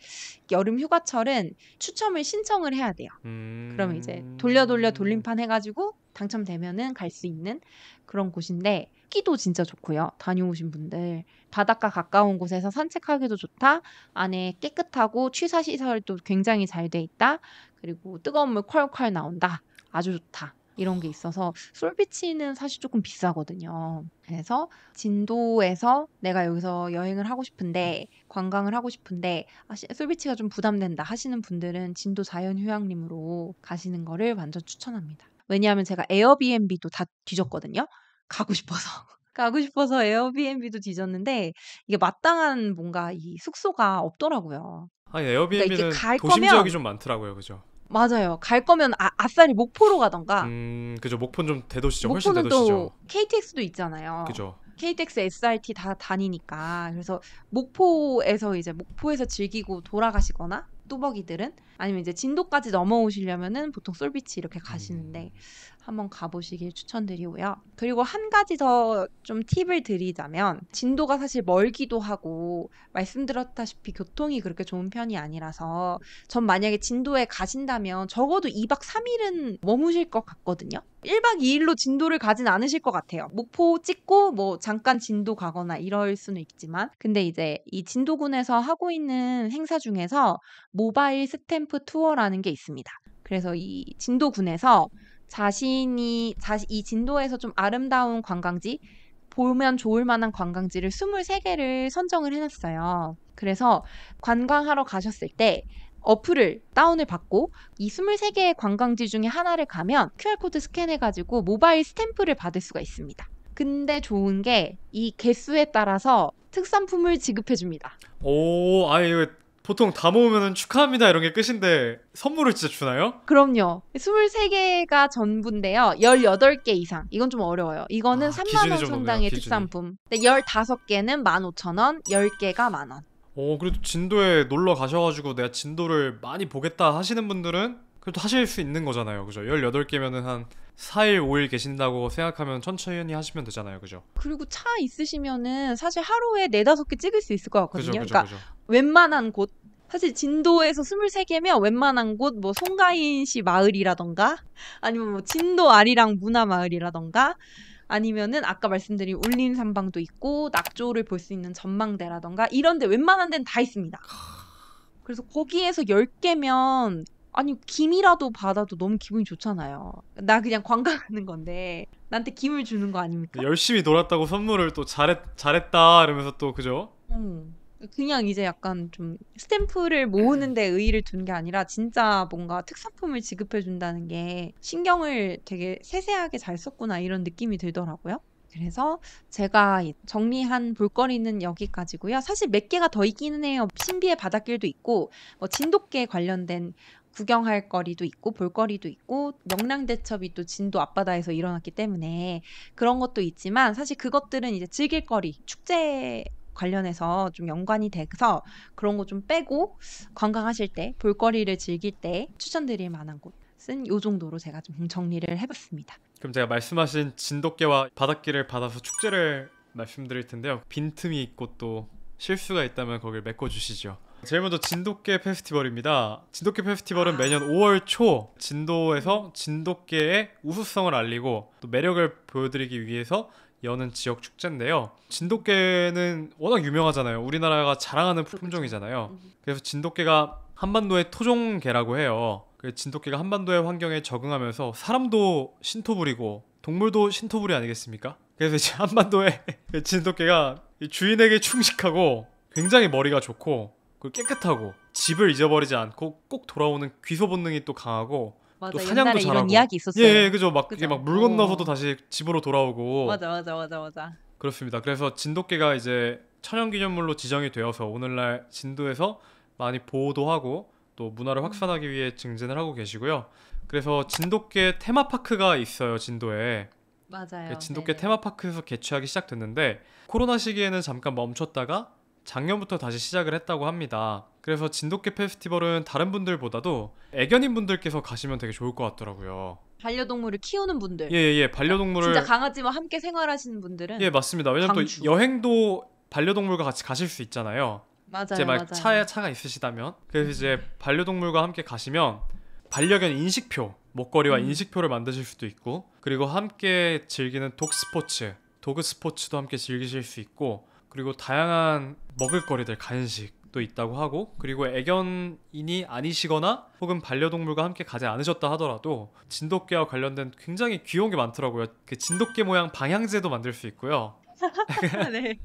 여름 휴가철은 추첨을 신청을 해야 돼요. 그러면 이제 돌려 돌림판 해가지고 당첨되면은 갈 수 있는 그런 곳인데 끼도 진짜 좋고요. 다녀오신 분들 바닷가 가까운 곳에서 산책하기도 좋다. 안에 깨끗하고 취사 시설도 굉장히 잘 돼 있다. 그리고 뜨거운 물 콸콸 나온다. 아주 좋다. 이런 게 있어서 솔비치는 사실 조금 비싸거든요. 그래서 진도에서 내가 여기서 여행을 하고 싶은데 관광을 하고 싶은데 솔비치가 좀 부담된다 하시는 분들은 진도 자연휴양림으로 가시는 거를 완전 추천합니다. 왜냐하면 제가 에어비앤비도 다 뒤졌거든요. 가고 싶어서. 가고 싶어서 에어비앤비도 뒤졌는데 이게 마땅한 뭔가 이 숙소가 없더라고요. 아니 그러니까 이게 에어비앤비는 갈 도심 지역이 거면 좀 많더라고요, 그죠? 맞아요. 갈 거면 아싸리 목포로 가던가 그죠. 목포는 좀 대도시죠. 훨씬 목포는 또 대도시죠. KTX도 있잖아요. 그죠. KTX, SRT 다 다니니까. 그래서 목포에서 즐기고 돌아가시거나 뚜벅이들은 아니면 이제 진도까지 넘어오시려면은 보통 솔비치 이렇게 가시는데 한번 가보시길 추천드리고요. 그리고 한 가지 더 좀 팁을 드리자면 진도가 사실 멀기도 하고 말씀드렸다시피 교통이 그렇게 좋은 편이 아니라서 전 만약에 진도에 가신다면 적어도 2박 3일은 머무실 것 같거든요. 1박 2일로 진도를 가진 않으실 것 같아요. 목포 찍고 뭐 잠깐 진도 가거나 이럴 수는 있지만 근데 이제 이 진도군에서 하고 있는 행사 중에서 모바일 스탬프 투어라는 게 있습니다. 그래서 이 진도군에서 이 진도에서 좀 아름다운 관광지 보면 좋을 만한 관광지를 23개를 선정을 해놨어요. 그래서 관광하러 가셨을 때 어플을 다운을 받고 이 23개의 관광지 중에 하나를 가면 QR코드 스캔해가지고 모바일 스탬프를 받을 수가 있습니다. 근데 좋은 게 이 개수에 따라서 특산품을 지급해줍니다. 오, 아니 이거 보통 다 모으면은 축하합니다 이런 게 끝인데 선물을 진짜 주나요? 그럼요. 23개가 전부인데요. 18개 이상. 이건 좀 어려워요. 이거는 아, 3만 기준이 원 좀 높네요, 상당의 기준이. 특산품. 근데 15개는 15,000원, 10개가 만 원. 오, 그래도 진도에 놀러 가셔가지고 내가 진도를 많이 보겠다 하시는 분들은 그래도 하실 수 있는 거잖아요, 그죠? 18개면은 한 4일, 5일 계신다고 생각하면 천천히 하시면 되잖아요, 그죠? 그리고 차 있으시면은 사실 하루에 4-5개 찍을 수 있을 것 그죠, 같거든요. 그죠, 그러니까 그죠. 웬만한 곳 사실 진도에서 23개면 웬만한 곳 뭐 송가인시 마을이라던가 아니면 뭐 진도 아리랑 문화마을이라던가 아니면은 아까 말씀드린 울림산방도 있고 낙조를 볼 수 있는 전망대라던가 이런 데 웬만한 데는 다 있습니다. 그래서 거기에서 10개면 아니 김이라도 받아도 너무 기분이 좋잖아요. 나 그냥 관광하는 건데 나한테 김을 주는 거 아닙니까? 열심히 놀았다고 선물을 또 잘했다 이러면서 또 그죠? 그냥 이제 약간 좀 스탬프를 모으는 데 의의를 둔 게 아니라 진짜 뭔가 특산품을 지급해 준다는 게 신경을 되게 세세하게 잘 썼구나 이런 느낌이 들더라고요. 그래서 제가 정리한 볼거리는 여기까지고요. 사실 몇 개가 더 있기는 해요. 신비의 바닷길도 있고 뭐 진돗개 관련된 구경할 거리도 있고 볼거리도 있고 명랑대첩이 또 진도 앞바다에서 일어났기 때문에 그런 것도 있지만 사실 그것들은 이제 즐길 거리, 축제 관련해서 좀 연관이 돼서 그런 거 좀 빼고 관광하실 때 볼거리를 즐길 때 추천드릴 만한 곳은 요 정도로 제가 좀 정리를 해봤습니다. 그럼 제가 말씀하신 진돗개와 바닷길을 받아서 축제를 말씀드릴 텐데요. 빈틈이 있고 또 실수가 있다면 거길 메꿔주시죠. 제일 먼저 진돗개 페스티벌입니다. 진돗개 페스티벌은 매년 5월 초 진도에서 진돗개의 우수성을 알리고 또 매력을 보여드리기 위해서 여는 지역 축제인데요. 진돗개는 워낙 유명하잖아요. 우리나라가 자랑하는 품종이잖아요. 그래서 진돗개가 한반도의 토종개라고 해요. 진돗개가 한반도의 환경에 적응하면서 사람도 신토부리고 동물도 신토부리 아니겠습니까? 그래서 이제 한반도에 진돗개가 주인에게 충식하고 굉장히 머리가 좋고 그리고 깨끗하고 집을 잊어버리지 않고 꼭 돌아오는 귀소 본능이 또 강하고 맞아, 또 옛날에 사냥도 이런 잘하고 이야기 있었어요. 예, 그죠. 막 그죠? 이게 막 물 건너서도 다시 집으로 돌아오고 맞아. 그렇습니다. 그래서 진돗개가 이제 천연기념물로 지정이 되어서 오늘날 진도에서 많이 보호도 하고 또 문화를 확산하기 위해 증진을 하고 계시고요. 그래서 진돗개 테마파크가 있어요, 진도에. 맞아요. 진돗개 네네. 테마파크에서 개최하기 시작됐는데 코로나 시기에는 잠깐 멈췄다가 작년부터 다시 시작을 했다고 합니다. 그래서 진돗개 페스티벌은 다른 분들보다도 애견인 분들께서 가시면 되게 좋을 것 같더라고요. 반려동물을 키우는 분들, 예예예, 반려동물을 진짜 강아지와 함께 생활하시는 분들은 예 맞습니다. 왜냐면 강추. 또 여행도 반려동물과 같이 가실 수 있잖아요. 이제 맞아요. 막 차가 있으시다면 그래서 이제 반려동물과 함께 가시면 반려견 인식표 목걸이와 인식표를 만드실 수도 있고 그리고 함께 즐기는 도그 스포츠도 함께 즐기실 수 있고 그리고 다양한 먹을거리들 간식 또 또 있다고 하고, 그리고 애견인이 아니시거나 혹은 반려동물과 함께 가지 않으셨다 하더라도 진돗개와 관련된 굉장히 귀여운 게 많더라고요. 그 진돗개 모양 방향제도 만들 수 있고요. 네.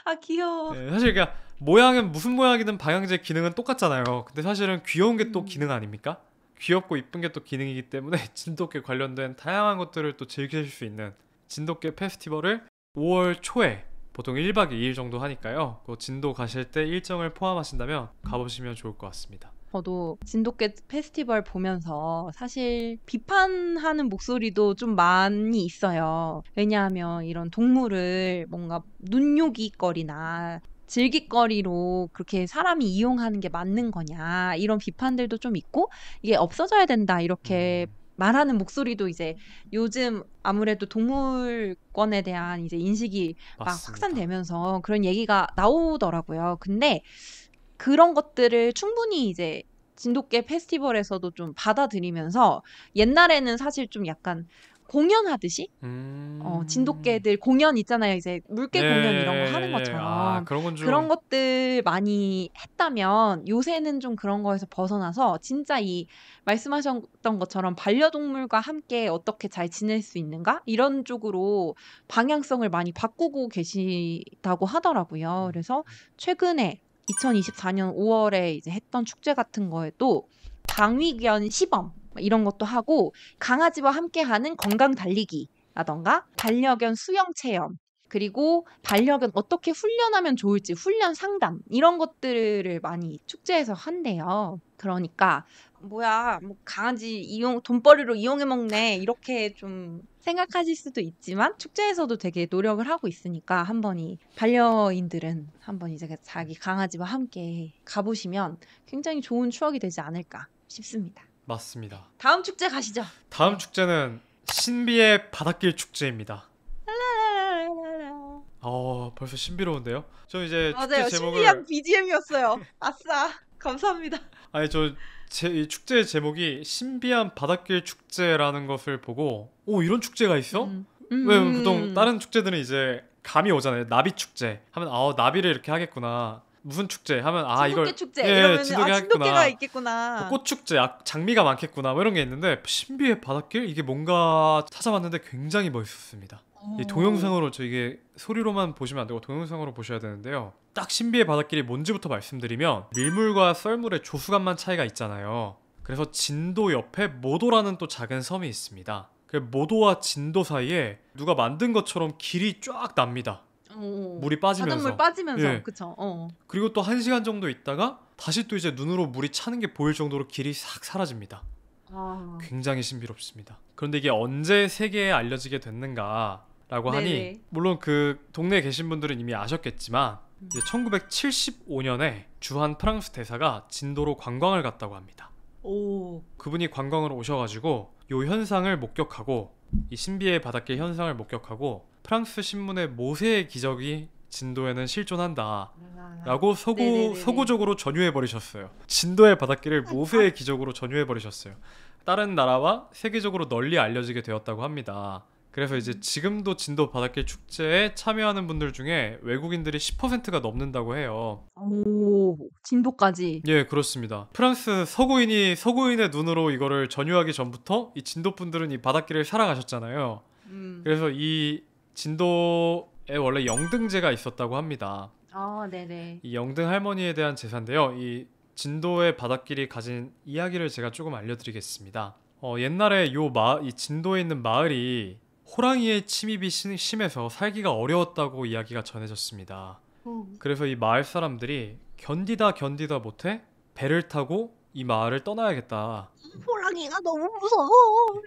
아, 귀여워. 네, 사실 그냥 모양은 무슨 모양이든 방향제 기능은 똑같잖아요. 근데 사실은 귀여운 게 또 기능 아닙니까? 귀엽고 이쁜 게 또 기능이기 때문에 진돗개 관련된 다양한 것들을 또 즐기실 수 있는 진돗개 페스티벌을 5월 초에 보통 1박 2일 정도 하니까요. 그 진도 가실 때 일정을 포함하신다면 가보시면 좋을 것 같습니다. 저도 진돗개 페스티벌 보면서 사실 비판하는 목소리도 좀 많이 있어요. 왜냐하면 이런 동물을 뭔가 눈요깃거리나 즐깃거리로 그렇게 사람이 이용하는 게 맞는 거냐, 이런 비판들도 좀 있고, 이게 없어져야 된다 이렇게 말하는 목소리도 이제 요즘 아무래도 동물권에 대한 이제 인식이 막 맞습니다. 확산되면서 그런 얘기가 나오더라고요. 근데 그런 것들을 충분히 이제 진돗개 페스티벌에서도 좀 받아들이면서, 옛날에는 사실 좀 약간 공연하듯이 진돗개들 공연 있잖아요. 이제 물개 공연 이런 거 하는 아, 것처럼 그런 건 그런 좀 것들 많이 했다면, 요새는 좀 그런 거에서 벗어나서 진짜 이 말씀하셨던 것처럼 반려동물과 함께 어떻게 잘 지낼 수 있는가? 이런 쪽으로 방향성을 많이 바꾸고 계시다고 하더라고요. 그래서 최근에 2024년 5월에 이제 했던 축제 같은 거에도 방위견 시범 이런 것도 하고, 강아지와 함께하는 건강 달리기라던가 반려견 수영 체험, 그리고 반려견 어떻게 훈련하면 좋을지 훈련 상담, 이런 것들을 많이 축제에서 한대요. 그러니까 뭐야, 뭐 강아지 이용 돈벌이로 이용해 먹네 이렇게 좀 생각하실 수도 있지만, 축제에서도 되게 노력을 하고 있으니까 한번 이 반려인들은 한번 이제 자기 강아지와 함께 가보시면 굉장히 좋은 추억이 되지 않을까 싶습니다. 맞습니다. 다음 축제 가시죠. 다음 축제는 신비의 바닷길 축제입니다. 벌써 신비로운데요? 저 이제 축제 맞아요. 제목을 신비한 BGM이었어요. 아싸. 감사합니다. 아니 이 축제 제목이 신비한 바닷길 축제라는 것을 보고, 오, 이런 축제가 있어? 왜 보통 다른 축제들은 이제 감이 오잖아요. 나비 축제 하면 나비를 이렇게 하겠구나. 무슨 축제 하면 진돗개 이걸 축제 예, 이러면 진돗개 진돗개가 하겠구나. 있겠구나. 꽃 축제, 장미가 많겠구나. 뭐 이런 게 있는데 신비의 바닷길 이게 뭔가 찾아봤는데 굉장히 멋있었습니다. 이 동영상으로 이게 소리로만 보시면 안 되고 동영상으로 보셔야 되는데요. 딱 신비의 바닷길이 뭔지부터 말씀드리면, 밀물과 썰물의 조수간만 차이가 있잖아요. 그래서 진도 옆에 모도라는 또 작은 섬이 있습니다. 그 모도와 진도 사이에 누가 만든 것처럼 길이 쫙 납니다. 물이 빠지면서. 바닷물 빠지면서. 예. 그쵸. 그리고 또 1시간 정도 있다가 다시 또 이제 눈으로 물이 차는 게 보일 정도로 길이 싹 사라집니다. 굉장히 신비롭습니다. 그런데 이게 언제 세계에 알려지게 됐는가라고 하니, 네네. 물론 그 동네에 계신 분들은 이미 아셨겠지만 이제 1975년에 주한 프랑스 대사가 진도로 관광을 갔다고 합니다. 오. 그분이 관광을 오셔가지고 요 현상을 목격하고, 이 신비의 바닷길 현상을 목격하고, 프랑스 신문에 모세의 기적이 진도에는 실존한다 라고 네네네네. 서구적으로 전유해버리셨어요. 진도의 바닷길을 모세의 기적으로 전유해버리셨어요. 다른 나라와 세계적으로 널리 알려지게 되었다고 합니다. 그래서 이제 지금도 진도 바닷길 축제에 참여하는 분들 중에 외국인들이 10%가 넘는다고 해요. 오. 진도까지. 예, 그렇습니다. 프랑스 서구인의 눈으로 이거를 전유하기 전부터 이 진도 분들은 이 바닷길을 살아가셨잖아요. 그래서 이 진도에 원래 영등제가 있었다고 합니다. 네네. 이 영등 할머니에 대한 제사인데요. 이 진도의 바닷길이 가진 이야기를 제가 조금 알려드리겠습니다. 옛날에 이 진도에 있는 마을이 호랑이의 침입이 심해서 살기가 어려웠다고 이야기가 전해졌습니다. 그래서 이 마을 사람들이 견디다 못해 배를 타고 이 마을을 떠나야겠다. 호랑이가 너무 무서워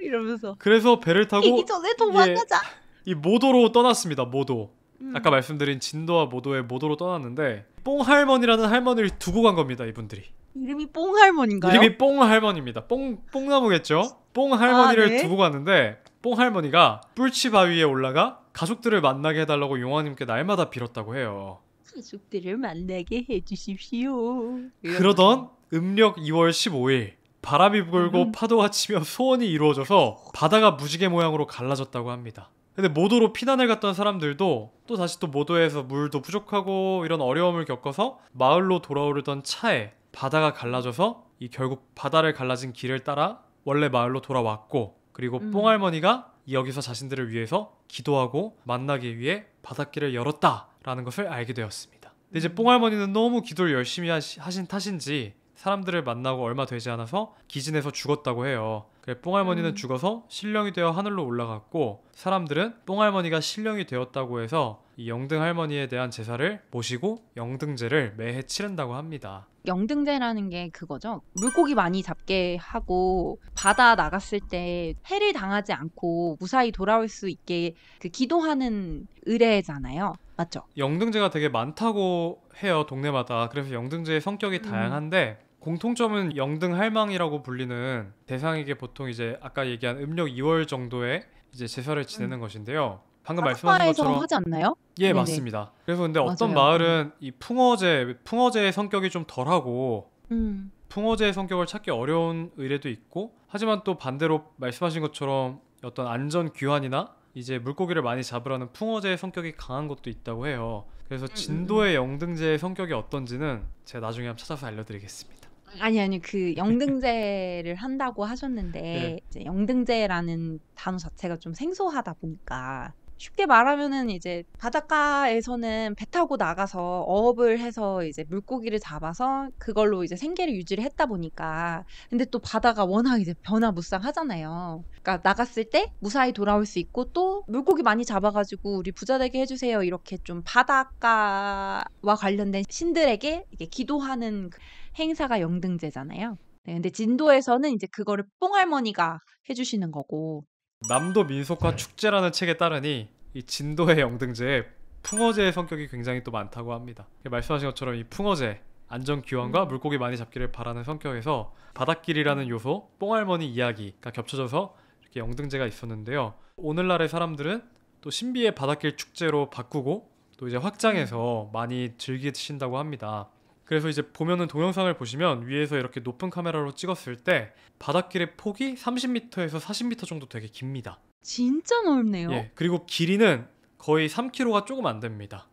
이러면서 그래서 배를 타고 이기 전에 도망가자. 이 모도로 떠났습니다. 모도. 아까 말씀드린 진도와 모도로 떠났는데, 뽕할머니라는 할머니를 두고 간 겁니다. 이분들이. 이름이 뽕할머니인가요? 이름이 뽕할머니입니다. 뽕나무겠죠? 뽕할머니를 네. 두고 갔는데, 뽕할머니가 뿔치 바위에 올라가 가족들을 만나게 해달라고 용왕님께 날마다 빌었다고 해요. 가족들을 만나게 해주십시오. 그러던 음력 2월 15일 바람이 불고 파도가 치며 소원이 이루어져서 바다가 무지개 모양으로 갈라졌다고 합니다. 근데 모도로 피난을 갔던 사람들도 또 다시 또 모도에서 물도 부족하고 이런 어려움을 겪어서 마을로 돌아오려던 차에 바다가 갈라져서 이 결국 바다를 갈라진 길을 따라 원래 마을로 돌아왔고, 그리고 음. 뽕할머니가 여기서 자신들을 위해서 기도하고 만나기 위해 바닷길을 열었다라는 것을 알게 되었습니다. 근데 이제 음. 뽕할머니는 너무 기도를 열심히 하신 탓인지 사람들을 만나고 얼마 되지 않아서 기진해서 죽었다고 해요. 그래, 뽕할머니는 음. 죽어서 신령이 되어 하늘로 올라갔고, 사람들은 뽕할머니가 신령이 되었다고 해서 이 영등 할머니에 대한 제사를 모시고 영등제를 매해 치른다고 합니다. 영등제라는 게 그거죠. 물고기 많이 잡게 하고 바다 나갔을 때 해를 당하지 않고 무사히 돌아올 수 있게 그 기도하는 의례잖아요. 맞죠? 영등제가 되게 많다고 해요, 동네마다. 그래서 영등제의 성격이 음. 다양한데 공통점은 영등 할망이라고 불리는 대상에게 보통 이제 아까 얘기한 음력 2월 정도에 이제 제사를 음. 지내는 것인데요. 방금 말씀하신 바닷가에서 것처럼 하지 않나요? 예, 네네. 맞습니다. 그래서 근데 어떤 맞아요. 마을은 이 풍어제의 성격이 좀 덜하고 음. 풍어제의 성격을 찾기 어려운 의뢰도 있고, 하지만 또 반대로 말씀하신 것처럼 어떤 안전 규환이나 이제 물고기를 많이 잡으려는 풍어제의 성격이 강한 것도 있다고 해요. 그래서 음. 진도의 영등제의 성격이 어떤지는 제가 나중에 한번 찾아서 알려드리겠습니다. 아니, 그 영등제를 한다고 예. 하셨는데 이제 영등제라는 단어 자체가 좀 생소하다 보니까 쉽게 말하면은 이제 바닷가에서는 배 타고 나가서 어업을 해서 이제 물고기를 잡아서 그걸로 이제 생계를 유지를 했다 보니까 근데 또 바다가 워낙 이제 변화무쌍하잖아요. 그러니까 나갔을 때 무사히 돌아올 수 있고 또 물고기 많이 잡아가지고 우리 부자 되게 해주세요 이렇게 좀 바닷가와 관련된 신들에게 이게 기도하는 행사가 영등제잖아요. 네, 근데 진도에서는 이제 그거를 뽕할머니가 해주시는 거고. 남도 민속화 축제라는 책에 따르니 이 진도의 영등제에 풍어제의 성격이 굉장히 또 많다고 합니다. 말씀하신 것처럼 이 풍어제, 안전 규환과 음. 물고기 많이 잡기를 바라는 성격에서 바닷길이라는 음. 요소, 뽕할머니 이야기가 겹쳐져서 이렇게 영등제가 있었는데요. 오늘날의 사람들은 또 신비의 바닷길 축제로 바꾸고 또 이제 음. 확장해서 많이 즐기신다고 합니다. 그래서 이제 보면은 동영상을 보시면 위에서 이렇게 높은 카메라로 찍었을 때 바닷길의 폭이 30m에서 40m 정도 되게 깁니다. 진짜 넓네요. 예, 그리고 길이는 거의 3km가 조금 안 됩니다.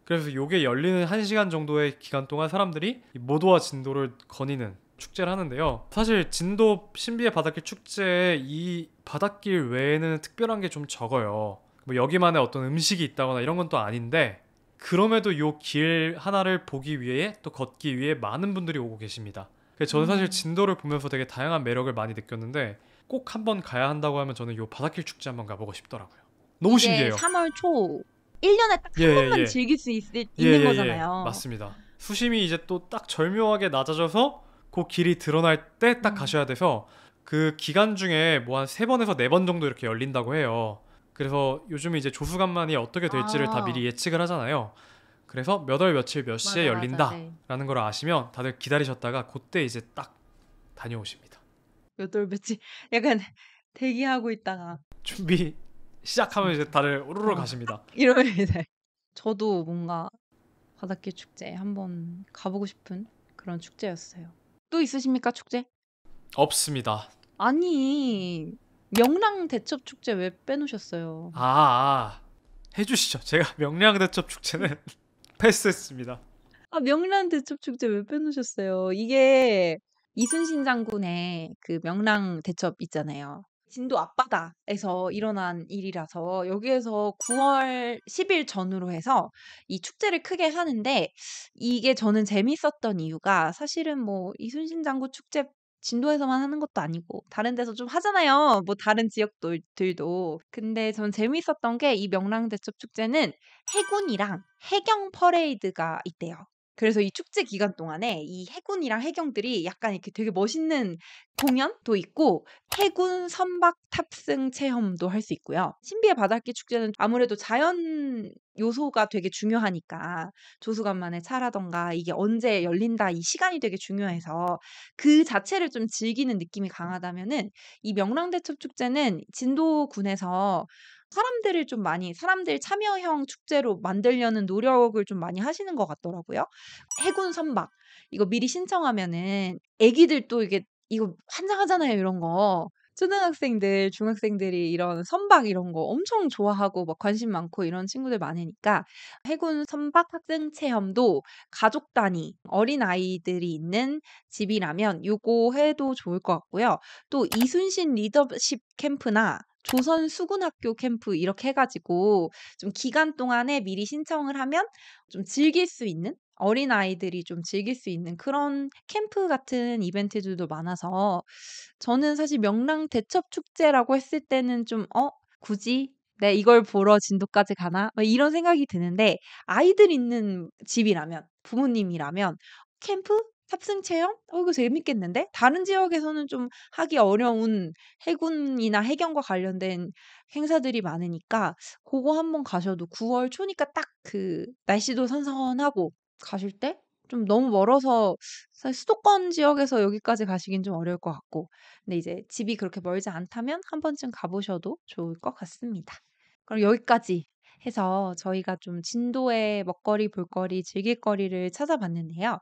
그래서 요게 열리는 1시간 정도의 기간 동안 사람들이 이 모도와 진도를 거니는 축제를 하는데요. 사실 진도 신비의 바닷길 축제에 이 바닷길 외에는 특별한 게 좀 적어요. 뭐 여기만의 어떤 음식이 있다거나 이런 건 또 아닌데, 그럼에도 요 길 하나를 보기 위해 또 걷기 위해 많은 분들이 오고 계십니다. 그래서 저는 사실 음. 진도를 보면서 되게 다양한 매력을 많이 느꼈는데 꼭 한번 가야 한다고 하면 저는 요 바닷길 축제 한번 가보고 싶더라고요. 너무 이게 신기해요. 3월 초 1년에 딱 예, 한 예, 번만 예. 즐길 수 예, 있는 예, 예. 거잖아요. 맞습니다. 수심이 이제 또 딱 절묘하게 낮아져서 그 길이 드러날 때 딱 음. 가셔야 돼서 그 기간 중에 뭐 한 3번에서 4번 정도 이렇게 열린다고 해요. 그래서 요즘에 이제 조수간만이 어떻게 될지를 다 아, 미리 예측을 하잖아요. 그래서 몇 월 며칠 몇 시에 맞아. 네. 열린다라는 걸 아시면 다들 기다리셨다가 그때 이제 딱 다녀오십니다. 몇 월 며칠 약간 대기하고 있다가 준비 시작하면 이제 진짜. 다들 우르르 어, 가십니다. 이러면 이제 저도 뭔가 바닷길 축제 한번 가보고 싶은 그런 축제였어요. 또 있으십니까, 축제? 없습니다. 아니, 명랑 대첩 축제 왜 빼놓으셨어요? 해주시죠. 제가 명량대첩 축제는 패스했습니다. 아, 명랑 대첩 축제 왜 빼놓으셨어요? 이게 이순신 장군의 그 명랑 대첩 있잖아요. 진도 앞바다에서 일어난 일이라서 여기에서 9월 10일 전후로 해서 이 축제를 크게 하는데 이게 저는 재밌었던 이유가 사실은 뭐 이순신 장군 축제 진도에서만 하는 것도 아니고 다른 데서 좀 하잖아요. 뭐 다른 지역들도. 근데 전 재밌었던 게 이 명랑대첩 축제는 해군이랑 해경 퍼레이드가 있대요. 그래서 이 축제 기간 동안에 이 해군이랑 해경들이 약간 이렇게 되게 멋있는 공연도 있고 해군 선박 탑승 체험도 할 수 있고요. 신비의 바닷길 축제는 아무래도 자연 요소가 되게 중요하니까 조수간만의 차라던가 이게 언제 열린다 이 시간이 되게 중요해서 그 자체를 좀 즐기는 느낌이 강하다면은 이 명랑대첩 축제는 진도군에서 사람들 참여형 축제로 만들려는 노력을 좀 많이 하시는 것 같더라고요. 해군 선박 이거 미리 신청하면은 애기들 또 이게 이거 환장하잖아요, 이런 거. 초등학생들, 중학생들이 이런 선박 이런 거 엄청 좋아하고 막 관심 많고 이런 친구들 많으니까 해군 선박 학생 체험도 가족 단위 어린아이들이 있는 집이라면 요거 해도 좋을 것 같고요. 또 이순신 리더십 캠프나 조선 수군학교 캠프 이렇게 해 가지고 좀 기간 동안에 미리 신청을 하면 좀 즐길 수 있는 어린아이들이 좀 즐길 수 있는 그런 캠프 같은 이벤트들도 많아서 저는 사실 명랑 대첩 축제라고 했을 때는 좀 '굳이 내 이걸 보러 진도까지 가나?' 막 이런 생각이 드는데 아이들 있는 집이라면 부모님이라면 캠프? 탑승 체험? 이거 재밌겠는데? 다른 지역에서는 좀 하기 어려운 해군이나 해경과 관련된 행사들이 많으니까 고거 한번 가셔도 9월 초니까 딱 그 날씨도 선선하고 가실 때 좀 너무 멀어서 사실 수도권 지역에서 여기까지 가시긴 좀 어려울 것 같고 근데 이제 집이 그렇게 멀지 않다면 한 번쯤 가 보셔도 좋을 것 같습니다. 그럼 여기까지 해서 저희가 좀 진도의 먹거리, 볼거리, 즐길거리를 찾아봤는데요.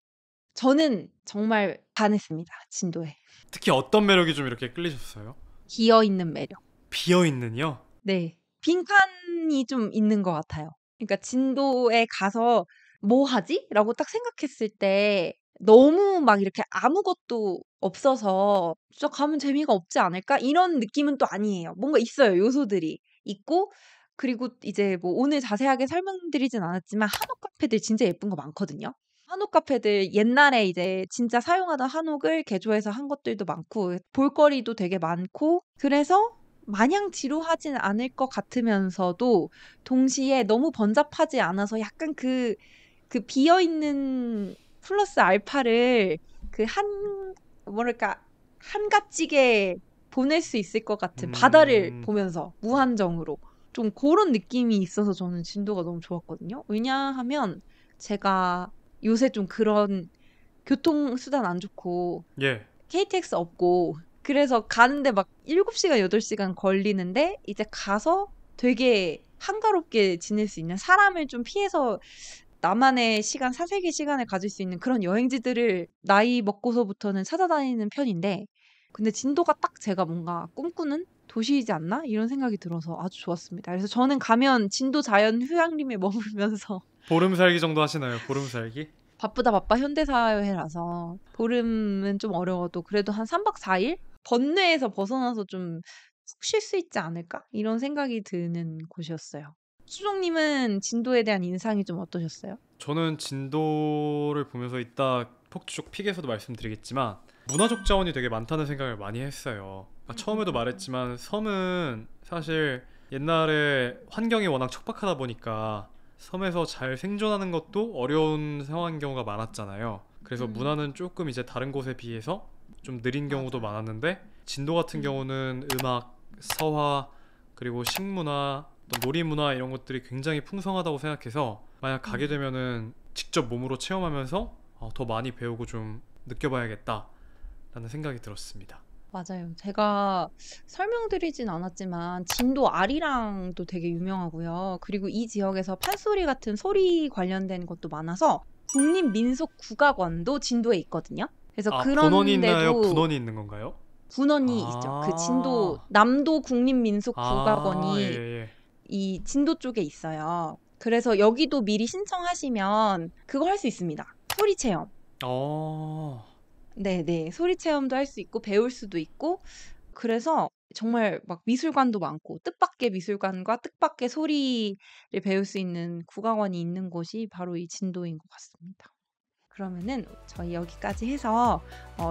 저는 정말 반했습니다. 진도에. 특히 어떤 매력이 좀 이렇게 끌리셨어요? 기어 있는 매력. 비어 있는요? 네. 빈칸이 좀 있는 것 같아요. 그러니까 진도에 가서 '뭐 하지?' 라고 딱 생각했을 때 너무 막 이렇게 아무것도 없어서 '진짜 가면 재미가 없지 않을까?' 이런 느낌은 또 아니에요. 뭔가 있어요, 요소들이. 있고 그리고 이제 뭐 오늘 자세하게 설명드리진 않았지만 한옥 카페들 진짜 예쁜 거 많거든요. 한옥 카페들 옛날에 이제 진짜 사용하던 한옥을 개조해서 한 것들도 많고 볼거리도 되게 많고 그래서 마냥 지루하진 않을 것 같으면서도 동시에 너무 번잡하지 않아서 약간 그 비어 있는 플러스 알파를 그 뭐랄까 한가지게 보낼 수 있을 것 같은 바다를 음, 보면서 무한정으로 좀 고런 느낌이 있어서 저는 진도가 너무 좋았거든요. 왜냐하면 제가 요새 좀 그런 교통수단 안 좋고 예. KTX 없고 그래서 가는데 막 7시간, 8시간 걸리는데 이제 가서 되게 한가롭게 지낼 수 있는 사람을 좀 피해서 나만의 시간, 사색의 시간을 가질 수 있는 그런 여행지들을 나이 먹고서부터는 찾아다니는 편인데 근데 진도가 딱 제가 뭔가 꿈꾸는 도시이지 않나? 이런 생각이 들어서 아주 좋았습니다. 그래서 저는 가면 진도 자연 휴양림에 머물면서 보름 살기 정도 하시나요? 보름 살기? 바쁘다 바빠 현대사회라서 보름은 좀 어려워도 그래도 한 3박 4일? 번뇌에서 벗어나서 좀 푹 쉴 수 있지 않을까? 이런 생각이 드는 곳이었어요. 수종님은 진도에 대한 인상이 좀 어떠셨어요? 저는 진도를 보면서 이따 폭주족 픽에서도 말씀드리겠지만 문화적 자원이 되게 많다는 생각을 많이 했어요. 처음에도 말했지만 섬은 사실 옛날에 환경이 워낙 척박하다 보니까 섬에서 잘 생존하는 것도 어려운 상황인 경우가 많았잖아요. 그래서 음, 문화는 조금 이제 다른 곳에 비해서 좀 느린 경우도 맞아요. 많았는데 진도 같은 음, 경우는 음악, 서화, 그리고 식문화, 또 놀이문화 이런 것들이 굉장히 풍성하다고 생각해서 만약 가게 음. 되면은 직접 몸으로 체험하면서 더 많이 배우고 좀 느껴봐야겠다라는 생각이 들었습니다. 맞아요. 제가 설명드리진 않았지만 진도 아리랑도 되게 유명하고요. 그리고 이 지역에서 판소리 같은 소리 관련된 것도 많아서 국립민속국악원도 진도에 있거든요. 그래서 아, 본원이 있나요? 그런데도 분원이 있는 건가요? 분원이 있죠. 그 진도 아, 남도 아, 예, 국립민속국악원이 예. 이 진도 쪽에 있어요. 그래서 여기도 미리 신청하시면 그거 할 수 있습니다. 소리 체험. 어, 네네. 소리 체험도 할 수 있고 배울 수도 있고 그래서 정말 막 미술관도 많고 뜻밖의 미술관과 뜻밖의 소리를 배울 수 있는 국악원이 있는 곳이 바로 이 진도인 것 같습니다. 그러면은 저희 여기까지 해서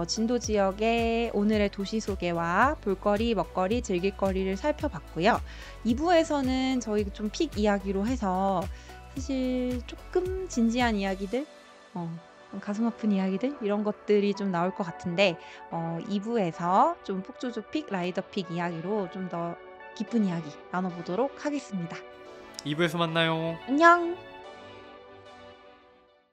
진도 지역의 오늘의 도시 소개와 볼거리, 먹거리, 즐길거리를 살펴봤고요. 2부에서는 저희 좀 픽 이야기로 해서 사실 조금 진지한 이야기들, 좀 가슴 아픈 이야기들 이런 것들이 좀 나올 것 같은데 2부에서 좀 폭조조 픽, 라이더 픽 이야기로 좀 더 깊은 이야기 나눠보도록 하겠습니다. 2부에서 만나요. 안녕!